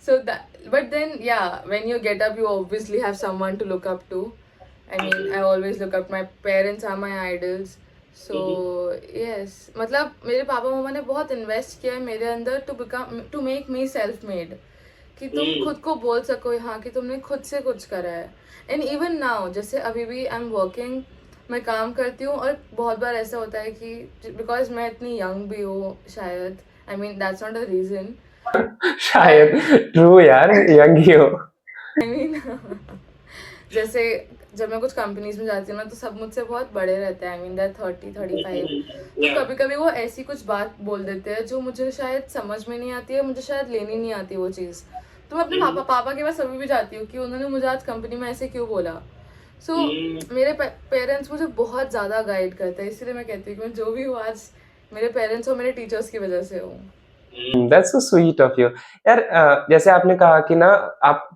so that, but then yeah, when you get up you obviously have someone to look up to. I mean I always look up, my parents are my idols. So yes, मतलब मेरे पापा मम्मा ने बहुत invest किया है मेरे अंदर to become to make me self made, कि तुम खुद को बोल सको हाँ कि तुमने खुद से कुछ करा है। एंड इवन नाउ जैसे अभी भी आई एम वर्किंग, मैं काम करती हूँ, और बहुत बार ऐसा होता है कि बिकॉज मैं इतनी यंग भी हूँ शायद, I mean that's not a reason, शायद ट्रू यार, यंग ही हो। आई मीन जैसे जब मैं कुछ कंपनीज में जाती हूँ ना तो सब मुझसे बहुत बड़े रहते हैं, आई मीन दैट 30-35। तो कभी कभी वो ऐसी कुछ बात बोल देते हैं जो मुझे शायद समझ में नहीं आती है, मुझे शायद लेनी नहीं आती वो चीज़। तो मैं अपने पापा के पास अभी भी जाती हूँ कि उन्होंने मुझे आज कंपनी में ऐसे क्यों बोला। सो मेरे पेरेंट्स मुझे बहुत ज़्यादा गाइड करते हैं, इसलिए मैं कहती हूँ कि मैं जो भी हूँ आज मेरे पेरेंट्स और मेरे टीचर्स की वजह से हूँ। That's so sweet of you. यार जैसे आपने कहा कि ना, आप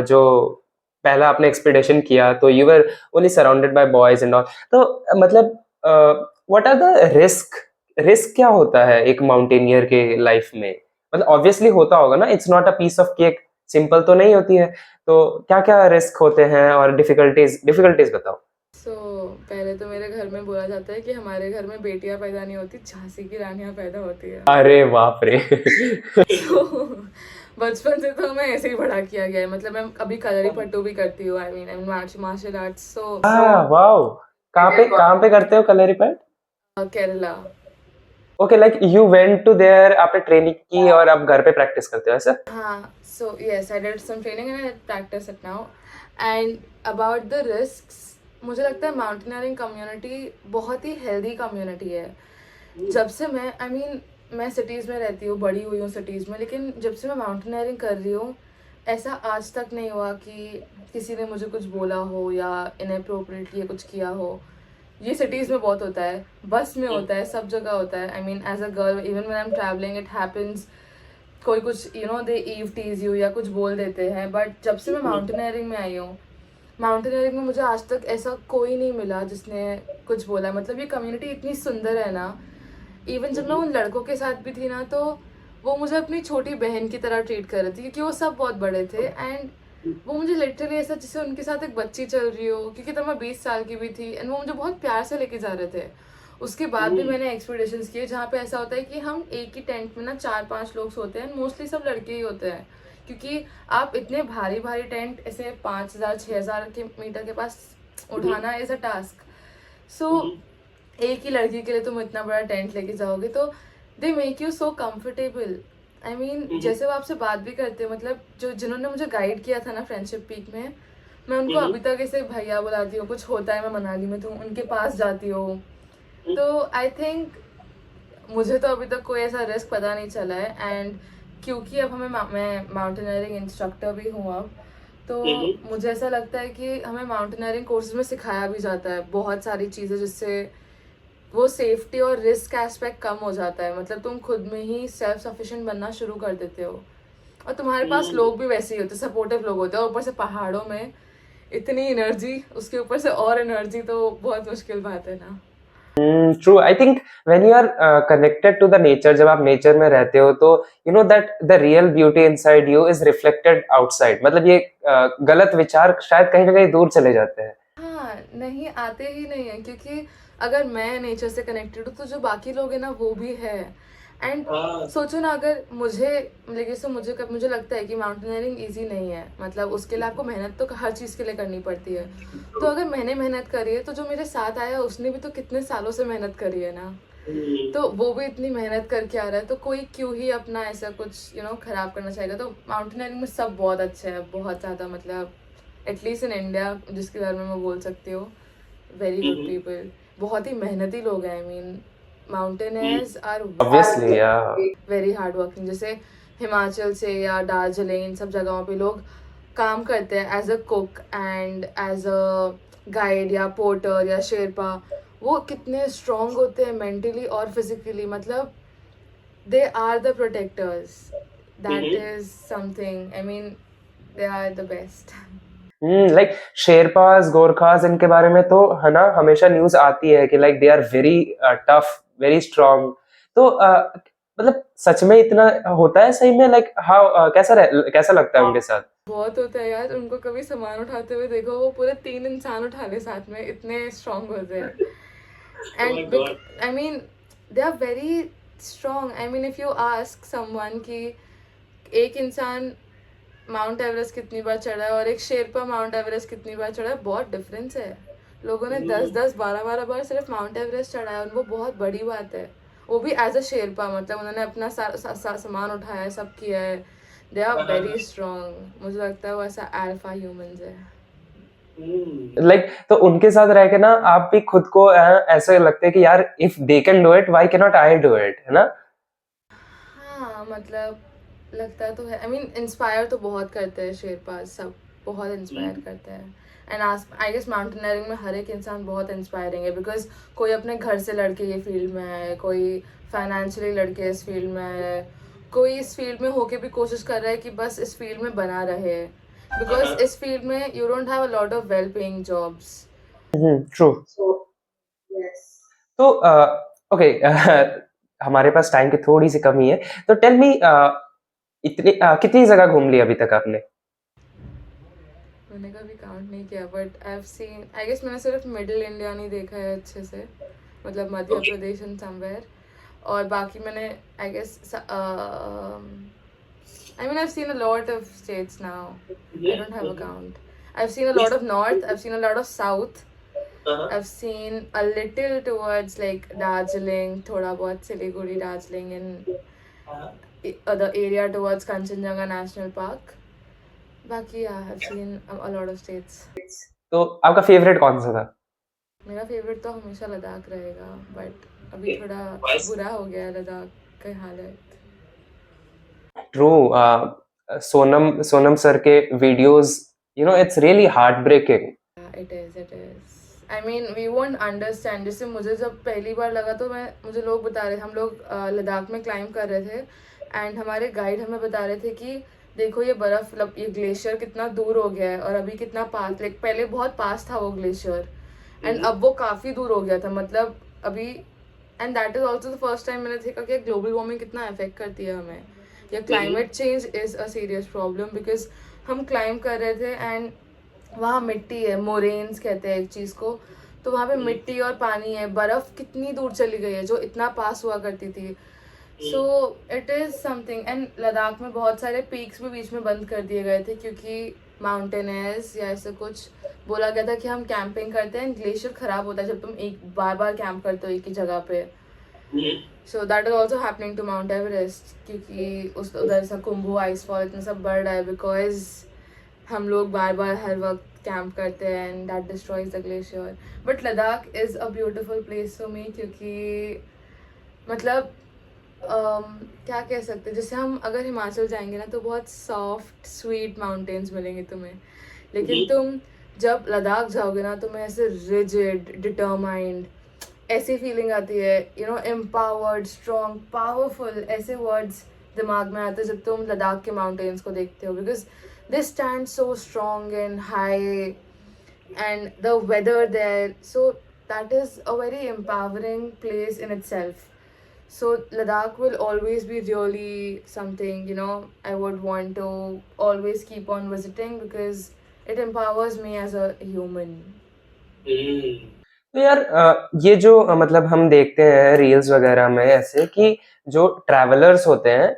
जो पहला आपने एक्सपीडिशन किया तो you were only surrounded by boys and all, तो मतलब what are the risk, risk क्या होता है एक माउंटेनियर के लाइफ में? मतलब ऑब्वियसली होता होगा ना, it's not a piece of cake, simple तो नहीं होती है, तो क्या क्या रिस्क होते हैं और डिफिकल्टीज डिफिकल्टीज बताओ। पहले तो मेरे घर में बोला जाता है कि हमारे घर में बेटियां पैदा नहीं होती, झांसी की रानियां पैदा होती है। अरे बाप रे! So, बचपन से तो मैं ऐसे ही बड़ा किया गया है। मतलब मैं अभी कलरी पट्टू भी करती हूँ, I mean martial arts. So wow! कहाँ पे करते हो Kalaripayattu? Kerala. Okay, like you went to there, आपने ट्रेनिंग की और आप घर पे प्रैक्टिस करते हो ऐसा? हाँ, so yes I did some training and I practice it now. And about the risks, मुझे लगता है माउंटेनियरिंग कम्युनिटी बहुत ही हेल्दी कम्युनिटी है। जब से मैं सिटीज़ में रहती हूँ, बड़ी हुई हूँ सिटीज़ में, लेकिन जब से मैं माउंटेनियरिंग कर रही हूँ ऐसा आज तक नहीं हुआ कि किसी ने मुझे कुछ बोला हो या इनअप्रोप्रिएटली कुछ किया हो। ये सिटीज़ में बहुत होता है, बस में होता है, सब जगह होता है। I mean as a girl even when I am travelling it happens. कोई कुछ दे ईव टीज यू या कुछ बोल देते हैं, बट जब से मैं माउंटेनियरिंग में आई हूँ, माउंटेनियरिंग में मुझे आज तक ऐसा कोई नहीं मिला जिसने कुछ बोला। मतलब ये कम्युनिटी इतनी सुंदर है ना, इवन जब मैं उन लड़कों के साथ भी थी ना, तो वो मुझे अपनी छोटी बहन की तरह ट्रीट कर रहे थे, क्योंकि वो सब बहुत बड़े थे। एंड वो मुझे लिटरली ऐसा जैसे उनके साथ एक बच्ची चल रही हो, क्योंकि तब मैं 20 साल की भी थी, एंड वो मुझे बहुत प्यार से लेके जा रहे थे। उसके बाद भी मैंने एक्सपीडिशंस किए जहाँ पे ऐसा होता है कि हम एक ही टेंट में ना 4-5 लोग सोते हैं, मोस्टली सब लड़के ही होते हैं, क्योंकि आप इतने भारी भारी टेंट ऐसे 5,000-6,000 के मीटर के पास उठाना इज अ टास्क। सो एक ही लड़की के लिए तुम इतना बड़ा टेंट लेके जाओगे, तो they make you so comfortable. I mean जैसे वो आपसे बात भी करते हैं, मतलब जिन्होंने मुझे गाइड किया था ना फ्रेंडशिप पीक में, मैं उनको अभी तक ऐसे भैया बुलाती हूँ। कुछ होता है मैं मनाली में तो उनके पास जाती हूँ। तो आई थिंक मुझे तो अभी तक कोई ऐसा रिस्क पता नहीं चला है। एंड क्योंकि अब मैं माउंटेनियरिंग इंस्ट्रक्टर भी हूँ अब, तो मुझे ऐसा लगता है कि हमें माउंटेनियरिंग कोर्सेज में सिखाया भी जाता है बहुत सारी चीज़ें, जिससे वो सेफ्टी और रिस्क एस्पेक्ट कम हो जाता है। मतलब तुम खुद में ही सेल्फ सफिशिएंट बनना शुरू कर देते हो, और तुम्हारे पास लोग भी वैसे ही होते, सपोर्टिव लोग होते हैं। और ऊपर से पहाड़ों में इतनी एनर्जी, उसके ऊपर से और एनर्जी, तो बहुत मुश्किल बात है ना। True. I think when you are connected to the nature, जब आप नेचर में रहते हो तो you know that the real beauty inside you is reflected outside. मतलब ये गलत विचार शायद कहीं ना कहीं दूर चले जाते हैं। हाँ, नहीं आते ही नहीं है, क्योंकि अगर मैं नेचर से कनेक्टेड हूँ तो जो बाकी लोग हैं ना वो भी है। एंड सोचो ना, अगर मुझे लगता है कि माउंटेनियरिंग इजी नहीं है। मतलब उसके लिए आपको मेहनत तो हर चीज़ के लिए करनी पड़ती है। तो अगर मैंने मेहनत करी है, तो जो मेरे साथ आया उसने भी तो कितने सालों से मेहनत करी है ना, तो वो भी इतनी मेहनत करके आ रहा है, तो कोई क्यों ही अपना ऐसा कुछ खराब करना चाहेगा। तो माउंटेनियरिंग में सब बहुत अच्छे हैं, बहुत ज़्यादा। मतलब एटलीस्ट इन इंडिया जिसके बारे में मैं बोल सकती हूँ, वेरी गुड पीपल, बहुत ही मेहनती लोग हैं। I mean mountaineers are obviously या वेरी हार्ड वर्किंग। जैसे हिमाचल से या दार्जिलिंग, इन सब जगहों पे लोग काम करते हैं as a cook and as a guide या पोर्टर या शेरपा। वो कितने स्ट्रॉन्ग होते हैं मेंटली और फिजिकली। मतलब they are the protectors, that is something. I mean they are the best. Like Sherpas, Gorkhas, इनके बारे में तो है ना हमेशा न्यूज आती है कि like they are very tough, very strong. तो मतलब सच में इतना होता है सही में? लाइक हाउ कैसा लगता है उनके साथ? बहुत होता है यार। उनको कभी सामान उठाते हुए देखो, वो पूरे 3 इंसान उठा ले साथ में, इतने स्ट्रांग होते हैं। And I mean they are very strong. I mean if you ask someone कि एक इंसान माउंट एवरेस्ट कितनी बार चढ़ा है और एक शेरपा माउंट एवरेस्ट कितनी बार चढ़ा है, बहुत डिफरेंस है। लोगों ने 10-10, 12-12 बार सिर्फ माउंट एवरेस्ट चढ़ा है, और वो बहुत बड़ी बात है। वो भी एज अ शेरपा, मतलब उन्होंने अपना सामान उठाया है, सब किया है। They are very strong. मुझे लगता है वो ऐसा अल्फा ह्यूमंस है। लाइक तो उनके साथ रह के ना आप भी खुद को ऐसे लगता है कि यार if they can do it, why can not I do it, है ना? हाँ, मतलब लगता तो है। आई मीन इंस्पायर तो बहुत करते हैं शेरपास, सब बहुत इंस्पायर करते हैं। एंड आई गेस माउंटेनियरिंग में हर एक इंसान बहुत इंस्पायरिंग है, बिकॉज कोई अपने घर से लड़के ये फील्ड में है, कोई फाइनेंशियली लड़के इस फील्ड में है, कोई इस फील्ड में होके भी कोशिश कर रहा है कि बस इस फील्ड में बना रहे, बिकॉज इस फील्ड में you don't have a lot of well paying jobs. True. तो ओके, हमारे पास टाइम की थोड़ी सी कमी है, तो टेल मी इतनी कितनी जगह घूम ली अभी तक आपने? मैंने कभी काउंट नहीं किया, but I have seen, I guess मैंने सिर्फ मिडिल इंडिया नहीं देखा है अच्छे से, मतलब मध्य प्रदेश एंड समवेयर। और बाकी मैंने I guess I mean, I've seen a lot of states now. I don't have a count. I've seen a lot of north, I've seen a lot of south. I've seen a little towards like Darjeeling, thoda bahut Siliguri, Darjeeling, and the area towards Kanchenjunga National Park. बाकी yeah, I've seen a lot of states. तो आपका favourite कौन सा था? मेरा favourite तो हमेशा लद्दाख रहेगा, बट अभी थोड़ा बुरा हो गया लद्दाख की हालत। ट्रू। सोनम सर के videos, you know, it's really heart breaking. It is, it is. I mean, we won't understand. जैसे मुझे जब पहली बार लगा तो मुझे लोग बता रहे, हम लोग लद्दाख में क्लाइंब कर रहे थे, एंड हमारे गाइड हमें बता रहे थे कि देखो ये बर्फ, मतलब ये ग्लेशियर कितना दूर हो गया है और अभी कितना पास, लाइक पहले बहुत पास था वो ग्लेशियर एंड अब वो काफ़ी दूर हो गया था, मतलब अभी। And that is also the first time मैंने देखा कि ग्लोबल वार्मिंग कितना अफेक्ट करती है हमें, या climate change is a serious problem. Because हम क्लाइम कर रहे थे एंड वहाँ मिट्टी है, मोरेन्स कहते हैं एक चीज़ को, तो वहाँ पे मिट्टी और पानी है, बर्फ़ कितनी दूर चली गई है जो इतना पास हुआ करती थी। So it is something. And Ladakh में बहुत सारे पीक्स भी बीच में बंद कर दिए गए थे क्योंकि माउंटेनर्स या ऐसे कुछ बोला गया था कि हम कैंपिंग करते हैं, ग्लेशियर ख़राब होता है जब तुम एक बार बार कैंप करते हो एक ही जगह पे। So that is also happening to Mount Everest, क्योंकि उस उधर से कुंभू आइसफॉल इतना सब बढ़ रहा है बिकॉज हम लोग बार बार हर वक्त कैंप करते हैं and that destroys the glacier. But Ladakh is a beautiful place for me, क्योंकि मतलब क्या कह सकते हैं, जैसे हम अगर हिमाचल जाएंगे ना तो बहुत सॉफ्ट स्वीट माउंटेन्स मिलेंगे तुम्हें, लेकिन तुम जब लद्दाख जाओगे ना तुम्हें ऐसे रिजिड डिटरमाइंड ऐसी फीलिंग आती है, you know, empowered, strong, powerful, ऐसे वर्ड्स दिमाग में आते हैं जब तुम लद्दाख के माउंटेन्स को देखते हो, because they stand so strong and high and the weather there, so that is a very empowering place in itself. So Ladakh will always be really something, you know, I would want to always keep on visiting because it empowers me as a human. तो यार ये जो मतलब हम देखते हैं reels वगैरह में ऐसे कि जो ट्रैवलर्स होते हैं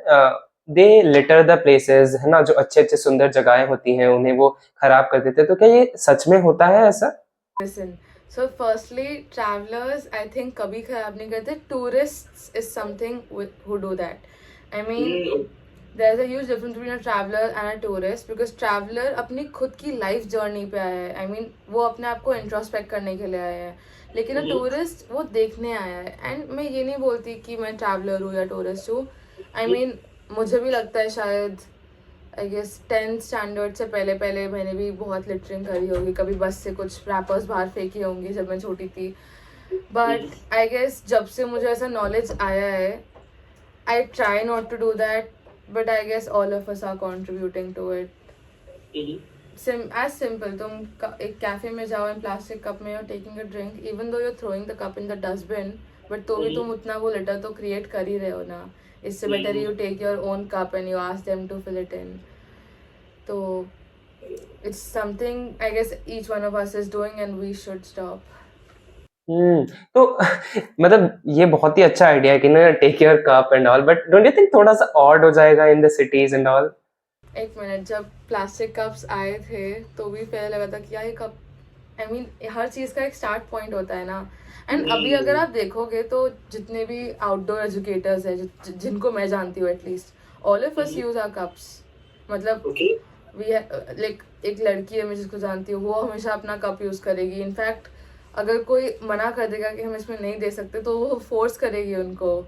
दे लिटर द प्लेसेस, है ना, जो अच्छे अच्छे सुंदर जगहें होती हैं उन्हें वो खराब कर देते हैं, तो क्या ये सच में होता है ऐसा? Listen, so firstly, travelers, I think कभी खराब नहीं करते. Tourists is something who do that. I mean, there's a huge difference between a traveler and a tourist because traveler अपनी खुद की लाइफ जर्नी पे आया है. I mean, वो अपने आप को इंट्रोस्पेक्ट करने के लिए आया है. लेकिन a टूरिस्ट वो देखने आया है. एंड मैं ये नहीं बोलती कि मैं ट्रैवलर हूँ या टूरिस्ट हूँ. I mean, मुझे भी लगता है शायद आई गेस 10th स्टैंडर्ड से पहले पहले मैंने भी बहुत लिटरिंग करी होगी, कभी बस से कुछ रैपर्स बाहर फेंकी होंगी जब मैं छोटी थी. बट आई गेस जब से मुझे ऐसा नॉलेज आया है, I try not to do that, but I guess all of us are contributing to it. As simple, तुम एक कैफे में जाओ एंड प्लास्टिक कप में you're taking a drink, even though you're throwing the cup in the dustbin, but तो भी तुम उतना वो लिटर तो क्रिएट कर ही रहे हो ना. इससे better you take your own cup and you ask them to fill it in. तो it's something I guess each one of us is doing and we should stop. तो मतलब ये बहुत ही अच्छा आइडिया है कि ना take your cup and all, but don't you think थोड़ा सा ऑड हो जाएगा in the cities and all? एक मिनट, जब प्लास्टिक कप्स आए थे तो भी पहले लगा था कि यार ये कप, आई मीन हर चीज़ का एक स्टार्ट पॉइंट होता है ना. एंड अभी अगर आप देखोगे तो जितने भी आउटडोर एजुकेटर्स हैं जिनको मैं जानती हूँ at least, all of us use our cups. मतलब वी लाइक एक लड़की है मैं जिसको जानती हूँ, वो हमेशा अपना कप यूज़ करेगी. इनफैक्ट अगर कोई मना कर देगा कि हम इसमें नहीं दे सकते तो वो फोर्स करेगी उनको.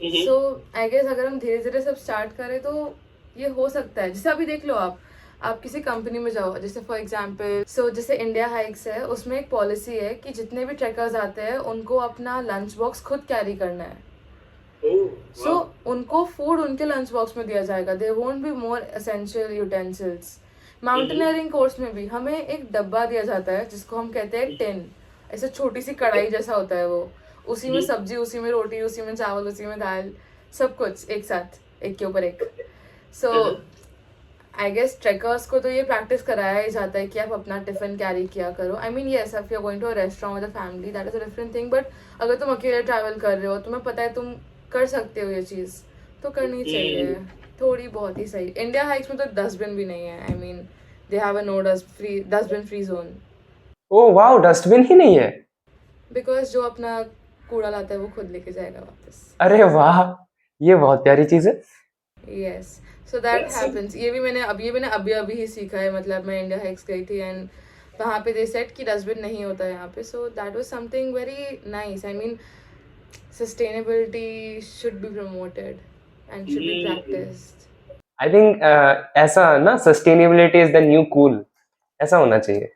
सो आई गेस अगर हम धीरे धीरे सब स्टार्ट करें तो ये हो सकता है. जैसे अभी देख लो, आप किसी कंपनी में जाओ, जैसे फॉर एग्जांपल जैसे इंडिया हाइक्स है, उसमें एक पॉलिसी है कि जितने भी ट्रैकर्स आते हैं उनको अपना लंच बॉक्स खुद कैरी करना है. उनको फूड उनके लंच बॉक्स में दिया जाएगा. There won't be more essential utensils. Mountaineering course में भी हमें एक डब्बा दिया जाता है जिसको हम कहते हैं टिन. ऐसे छोटी सी कढ़ाई जैसा होता है वो, उसी में सब्जी, उसी में रोटी, उसी में चावल, उसी में दाल, सब कुछ एक साथ, एक के ऊपर एक. सो आई गेस ट्रैकर्स को तो ये प्रैक्टिस कराया ही जाता है कि आप अपना टिफिन कैरी किया करो. I mean yes, if you are going to a restaurant with a family that is a different thing, but अगर तुम अकेले ट्रैवल कर रहे हो, तुम्हें पता है तुम कर सकते हो ये चीज़, तो करनी चाहिए थोड़ी बहुत ही सही. इंडिया हाइक्स में तो डस्टबिन भी नहीं है. I mean they have a no dustbin free zone. Oh wow, dustbin ही नहीं है? बिकॉज जो अपना कूड़ा लाता है वो खुद लेके जाएगा वापस. अरे वाह, ये बहुत प्यारी चीज है. Yes, so that happens. ये भी मैंने अभी ही सीखा है. मतलब मैं इंडिया हाइक्स गई थी एंड वहाँ पे दे सेड कि डस्टबिन नहीं होता है यहाँ पे. So that was something very nice. I mean sustainability should be promoted and should be practiced. I think ऐसा ना, sustainability is the new cool, ऐसा होना चाहिए.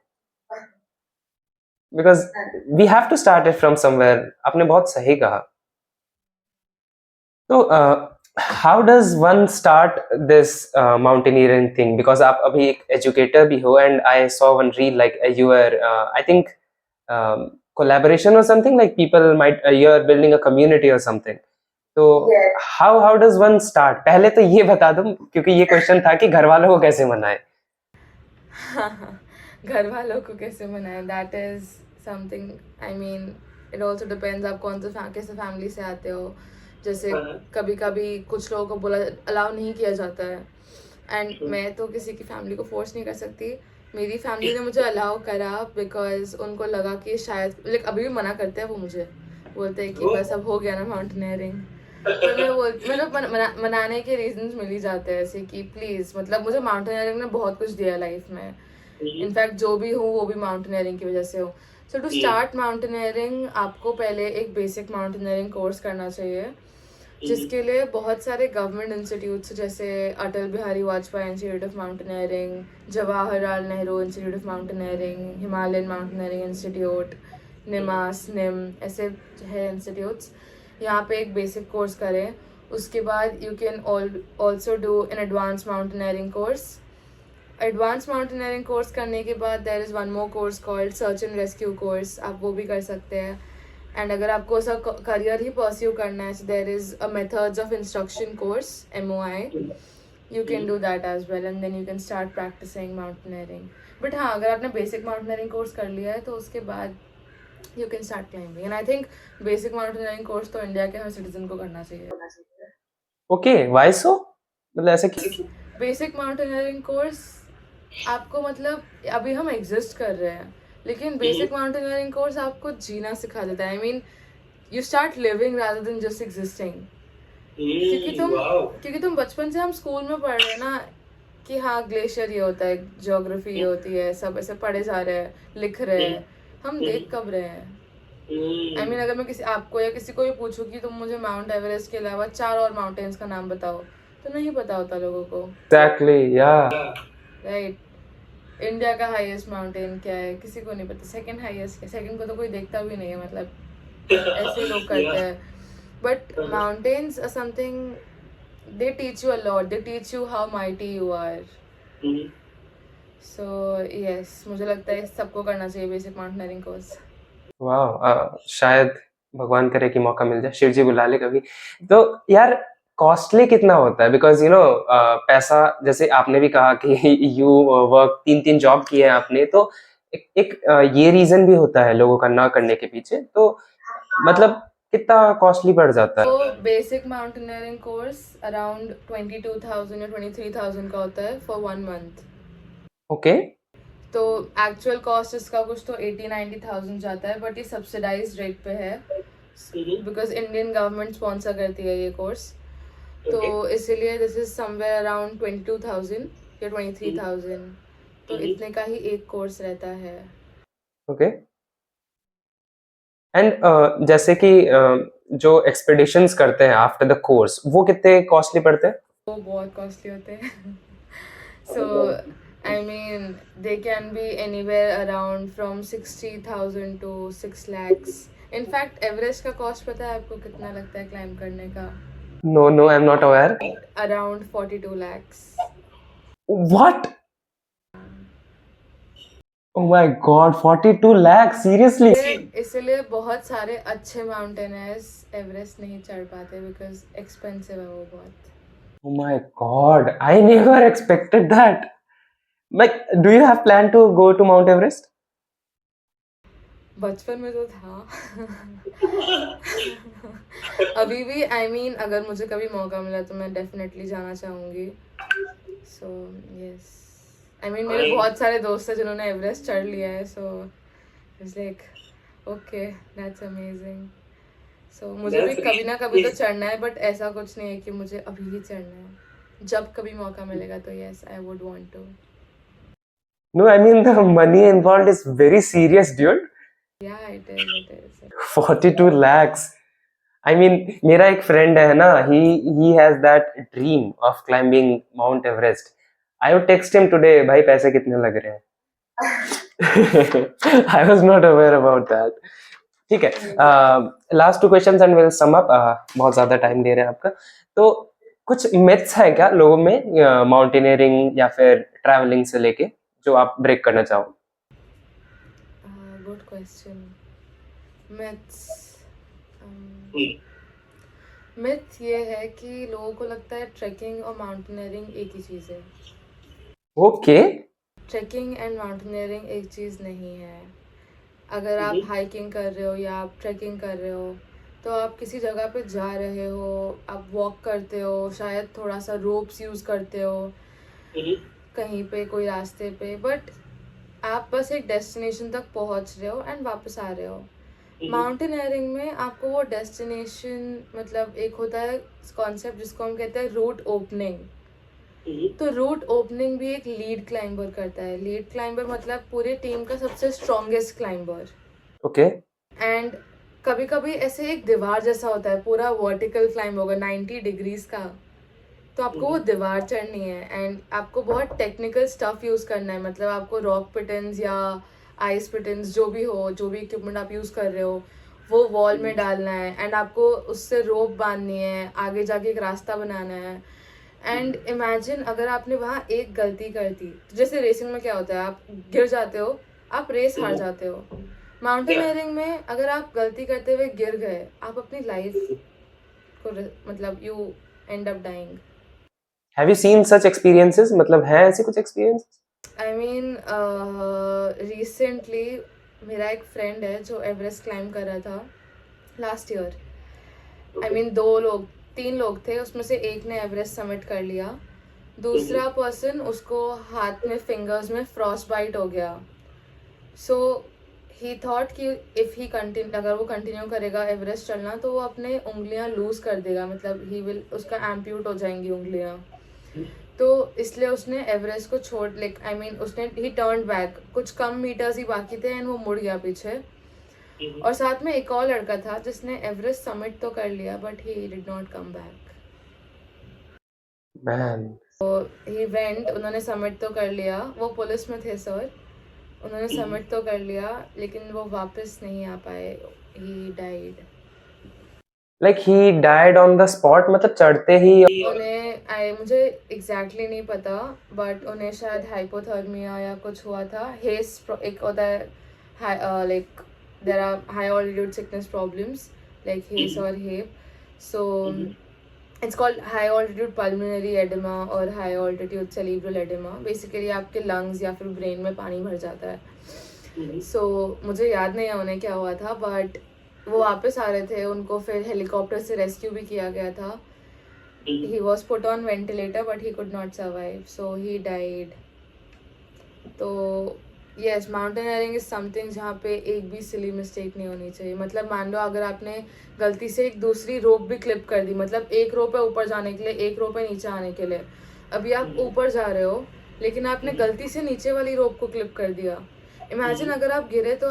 Because we have to start it from somewhere. आपने बहुत सही कहा. तो how does one start this mountaineering thing? Because आप अभी एक educator भी हो, and I saw one reel like you were I think collaboration or something, like people might you are building a community or something. तो Yes. how does one start? पहले तो ये बता दो, क्योंकि ये क्वेश्चन था कि घर वालों को कैसे मनाए. घर वालों को कैसे मनाएं, that is something, I mean it also depends आप कौन से कैसे फैमिली से आते हो. जैसे कभी कभी कुछ लोगों को बोला अलाउ नहीं किया जाता है, एंड मैं तो किसी की फैमिली को फोर्स नहीं कर सकती. मेरी फैमिली ने मुझे अलाउ करा बिकॉज उनको लगा कि शायद, लाइक अभी भी मना करते हैं वो, मुझे बोलते हैं कि बस अब हो गया ना माउंटेनियरिंग. तो मैं बोल मतलब मनाने के रीजंस मिल ही जाते हैं ऐसे कि प्लीज, मतलब मुझे माउंटेनियरिंग ने बहुत कुछ दिया लाइफ में. इनफैक्ट जो भी हूँ वो भी माउंटेनियरिंग की वजह से हो. सो टू स्टार्ट माउंटेनियरिंग आपको पहले एक बेसिक माउंटेनियरिंग कोर्स करना चाहिए, जिसके लिए बहुत सारे गवर्नमेंट इंस्टीट्यूट्स जैसे Atal Bihari Vajpayee institute of mountaineering, Jawaharlal Nehru institute of mountaineering, Himalayan mountaineering institute, NIMAS, NIM, ऐसे है इंस्टीट्यूट्स. यहाँ पे एक बेसिक कोर्स करें. उसके बाद you can also do an advance mountaineering course. Advance mountaineering course करने के बाद there is one more course called search and rescue course, आप वो भी कर सकते हैं. एंड अगर आपको ऐसा करियर ही परस्यू करना है, there is a methods of instruction course, MOI, you can do that as well, and then you can start practising mountaineering. But हाँ, अगर आपने बेसिक माउंटेनियरिंग कोर्स कर लिया है तो उसके बाद you can start climbing. And I think basic mountaineering course तो इंडिया के हर सिटीजन को करना चाहिए. Okay, why so? मतलब ऐसे कि बेसिक माउंटेनियरिंग कोर्स आपको, मतलब अभी हम एग्जिस्ट कर रहे हैं, लेकिन बेसिक माउंटेनियरिंग कोर्स आपको जीना सिखा देता है. I mean you start living rather than just existing. क्योंकि तुम बचपन से हम स्कूल में पढ़ रहे हैं ना कि हाँ ग्लेशियर ये होता है, ज्योग्राफी ये होती है, सब ऐसे पढ़े जा रहे हैं, लिख रहे हैं. हम देख कब रहे हैं? आई मीन अगर मैं किसी आपको या किसी को भी पूछूं कि तुम मुझे माउंट एवरेस्ट के अलावा 4 और माउंटेन्स का नाम बताओ, तो नहीं पता होता लोगों को. एग्जैक्टली, या राइट. इंडिया का हाईएस्ट माउंटेन क्या है किसी को नहीं पता. सेकंड हाईएस्ट, सेकंड को तो कोई देखता भी नहीं है, मतलब ऐसे लोग करते हैं. But mountains are something, they teach you a lot, they teach you how mighty you are. So yes, मुझे लगता है सबको करना चाहिए बेसिक माउंटेनियरिंग कोर्स. वाह, शायद भगवान करे कि मौका मिल जाए, शिव जी बुला ले कभी. तो यार कॉस्टली कितना होता है? बिकॉज यू नो पैसा, जैसे आपने भी कहा कि यू वर्क 3 जॉब किए हैं आपने, तो ये रीजन भी होता है लोगों का ना करने के पीछे. तो मतलब कितना कॉस्टली पड़ जाता है? तो बेसिक माउंटेनियरिंग कोर्स अराउंड 22,000 या 23,000 का होता है फॉर 1 मंथ. ओके. तो एक्चुअल कॉस्ट इसका कुछ तो 80-90,000 जाता है, बट ये सब्सिडाइज रेट पे है बिकॉज इंडियन गवर्नमेंट स्पॉन्सर करती है ये कोर्स. तो इसीलिए दिस इज समवेयर अराउंड 22,000 या 23,000. तो इतने का ही एक कोर्स रहता है. ओके. एंड जैसे कि जो एक्सपेडिशंस करते हैं आफ्टर द कोर्स, वो कितने कॉस्टली पड़ते हैं? वो बहुत कॉस्टली होते हैं. So I mean they can be anywhere around from 60,000 to 6 lakhs. In fact Everest का कॉस्ट पता है आपको कितना लगता है क्लाइंब करने का? No, I'm not aware. Around 42 lakhs. What? Oh my God, 42 lakhs, seriously? इसलिए बहुत सारे अच्छे माउंटेनर्स एवरेस्ट नहीं चढ़ पाते बिकॉज एक्सपेंसिव है वो बहुत. Oh my God, I never expected that. Like, do you have plan to go to Mount Everest? बचपन में तो था. अभी भी आई मीन अगर मुझे कभी मौका मिला तो मैं डेफिनेटली जाना चाहूँगी. सो यस, आई मीन मेरे बहुत सारे दोस्त हैं जिन्होंने एवरेस्ट चढ़ लिया है. So it's like okay, that's amazing. So मुझे भी कभी ना कभी तो चढ़ना है, बट ऐसा कुछ नहीं है कि मुझे अभी ही चढ़ना है. जब कभी मौका मिलेगा तो yes, I would want to. No, I mean the money involved is very serious, dude. Yeah, it is. 42 lakhs. I mean, मेरा एक friend है ना, he has that dream of climbing Mount Everest. I would text him today, भाई पैसे कितने लग रहे हैं? I was not aware about that. ठीक है, last 2 questions and we'll sum up. बहुत ज़्यादा time ले रहे हैं आपका. तो कुछ मिथ्स है क्या लोगों में माउंटेनियरिंग या फिर ट्रैवलिंग से लेके जो आप ब्रेक करना चाहो? Good question. मिथ्स। मिथ ये है कि लोगों को लगता है ट्रैकिंग और माउंटेनियरिंग एक ही चीज़ है। ओके। ट्रैकिंग एंड माउंटेनियरिंग एक चीज़ नहीं है। अगर आप हाइकिंग कर रहे हो या आप ट्रैकिंग कर रहे हो तो आप किसी जगह पे जा रहे हो, आप वॉक करते हो, शायद थोड़ा सा रोप्स यूज़ करते हो कहीं पे कोई रास्ते पे, बट आप बस एक डेस्टिनेशन तक पहुंच रहे हो एंड वापस आ रहे हो। माउंटेनियरिंग में आपको वो डेस्टिनेशन, मतलब एक होता है कॉन्सेप्ट जिसको हम कहते हैं रूट ओपनिंग। तो रूट ओपनिंग भी एक लीड क्लाइंबर करता है। लीड क्लाइंबर मतलब पूरे टीम का सबसे स्ट्रॉन्गेस्ट क्लाइंबर। ओके। एंड कभी कभी ऐसे एक दीवार जैसा होता है, पूरा वर्टिकल क्लाइंब होगा 90 डिग्रीज का, तो आपको वो दीवार चढ़नी है एंड आपको बहुत टेक्निकल स्टफ यूज़ करना है। मतलब आपको रॉक पिटन्स या आइस पिटन्स जो भी हो, जो भी इक्विपमेंट आप यूज़ कर रहे हो, वो वॉल में डालना है एंड आपको उससे रोप बांधनी है, आगे जाके एक रास्ता बनाना है। एंड इमेजिन अगर आपने वहाँ एक गलती कर दी, तो जैसे रेसिंग में क्या होता है, आप गिर जाते हो, आप रेस हार जाते हो। माउंटेनियरिंग में अगर आप गलती करते हुए गिर गए, आप अपनी लाइफ को मतलब you end up dying. Have you seen such experiences? मतलब है ऐसे कुछ एक्सपीरियंसेस? आई मीन रिसेंटली मेरा एक फ्रेंड है जो एवरेस्ट क्लाइंब कर रहा था लास्ट ईयर। आई मीन 3 लोग थे, उसमें से एक ने एवरेस्ट समिट कर लिया, दूसरा पर्सन उसको हाथ में फिंगर्स में फ्रॉस्ट बाइट हो गया। सो ही थॉट कि इफ़ ही कंटिन्यू, अगर वो कंटिन्यू करेगा एवरेस्ट चलना तो वो अपने उंगलियां लूज कर देगा, मतलब ही विल, उसका एम्प्यूट हो जाएंगी उंगलियां। तो इसलिए उसने एवरेस्ट को छोड़, लाइक आई मीन उसने ही टर्न बैक, कुछ कम मीटर्स ही बाकी थे एंड वो मुड़ गया पीछे। और साथ में एक और लड़का था जिसने एवरेस्ट समिट तो कर लिया but he did not come back. Man. He went, उन्होंने समिट तो कर लिया, वो पुलिस में थे सर, उन्होंने समिट तो कर लिया लेकिन वो वापस नहीं आ पाए। He died. Like he died on the spot, मतलब चढ़ते ही? उन्हें मुझे एग्जैक्टली नहीं पता, बट उन्हें शायद हाइपोथर्मिया या कुछ हुआ था। हेस एक होता है, like there are high altitude sickness problems like HACE और HAPE. So it's called high altitude pulmonary oedema और high altitude cerebral oedema. Basically आपके लंग्स या फिर ब्रेन में पानी भर जाता है। सो मुझे याद नहीं है उन्हें क्या हुआ था, बट वो वापस आ रहे थे, उनको फिर हेलीकॉप्टर से रेस्क्यू भी किया गया था। He was put on ventilator but he could not survive, so he died. तो यस, माउंटेनियरिंग इज समथिंग जहाँ पे एक भी सिली मिस्टेक नहीं होनी चाहिए। मतलब मान लो अगर आपने गलती से एक दूसरी रोप भी क्लिप कर दी, मतलब एक रोप है ऊपर जाने के लिए, एक रोप है नीचे आने के लिए, अभी आप ऊपर जा रहे हो लेकिन आपने गलती से नीचे वाली रोप को क्लिप कर दिया। इमेजिन अगर आप गिरे तो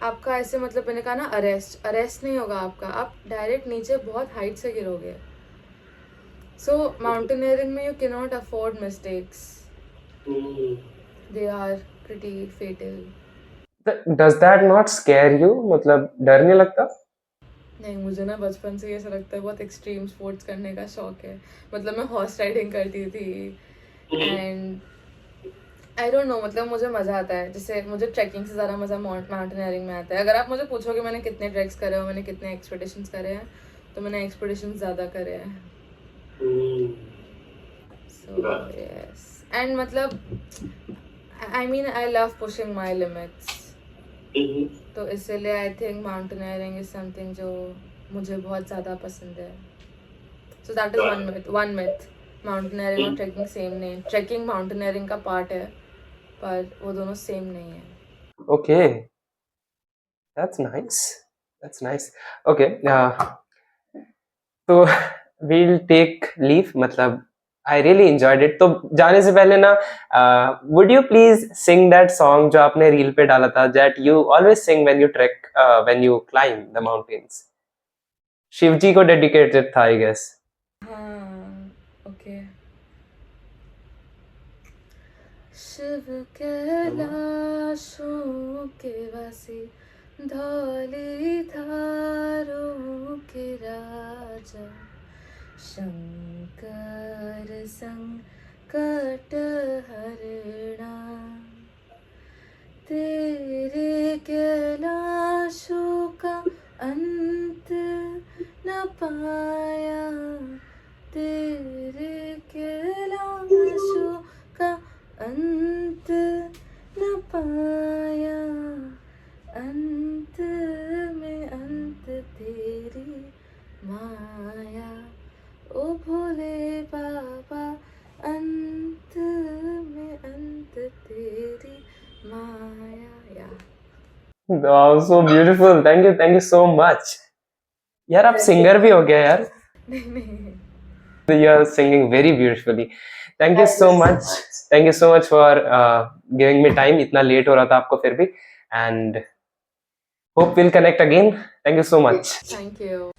आपका ऐसे, मतलब मैंने कहा ना, अरेस्ट नहीं होगा आपका, आप डायरेक्ट नीचे बहुत हाइट से गिरोगे। So mountaineering में you cannot afford mistakes. They are pretty fatal. Does that not square you? मतलब डर नहीं लगता? नहीं, मुझे ना बचपन से ये ऐसा लगता है बहुत एक्सट्रीम स्पोर्ट्स करने का शौक है। मतलब मैं हॉर्स राइडिंग करती थी एंड आई डोंट नो, मतलब मुझे मज़ा आता है। जैसे मुझे ट्रैकिंग से ज़्यादा मज़ा माउंटेनियरिंग में आता है। अगर आप मुझे पूछोगे मैंने कितने ट्रैक्स करे हो, मैंने कितने एक्सपेडिशंस करे हैं, तो मैंने एक्सपेडिशंस ज़्यादा करे हैं। So yes, and मतलब I mean I love pushing my limits. तो इसलिए I think mountaineering is something जो मुझे बहुत ज़्यादा पसंद है। So that is one myth. Mountaineering और ट्रैकिंग सेम नहीं। ट्रैकिंग माउंटेनियरिंग का पार्ट है पर वो दोनों सेम नहीं है। Okay, that's nice, that's nice. Okay, तो वील टेक लीव, मतलब आई रियली एंजॉयड इट। तो जाने से पहले ना, would you please sing that song जो आपने रील पे डाला था, that you always sing when you trek, when you climb the mountains? Shiv ji को डेडिकेटेड था आई गेस। हाँ, ओके। शिव कैलाशों के वासी, धौली धारों के राजा, शंकर संकट हरणा, तेरे कैलाशों का अंत न पाया, तेरे कैलाशों का अंत न पाया, अंत में अंत तेरी माया, ओ भोले बाबा, अंत में अंत तेरी माया। या Wow, so beautiful. Thank you so much. यार आप सिंगर भी हो गया यार. नहीं You are singing very beautifully. Thank you so much. Thank you so much for giving me time. इतना लेट हो रहा था आपको फिर भी. And hope we'll connect again. Thank you so much. Thank you.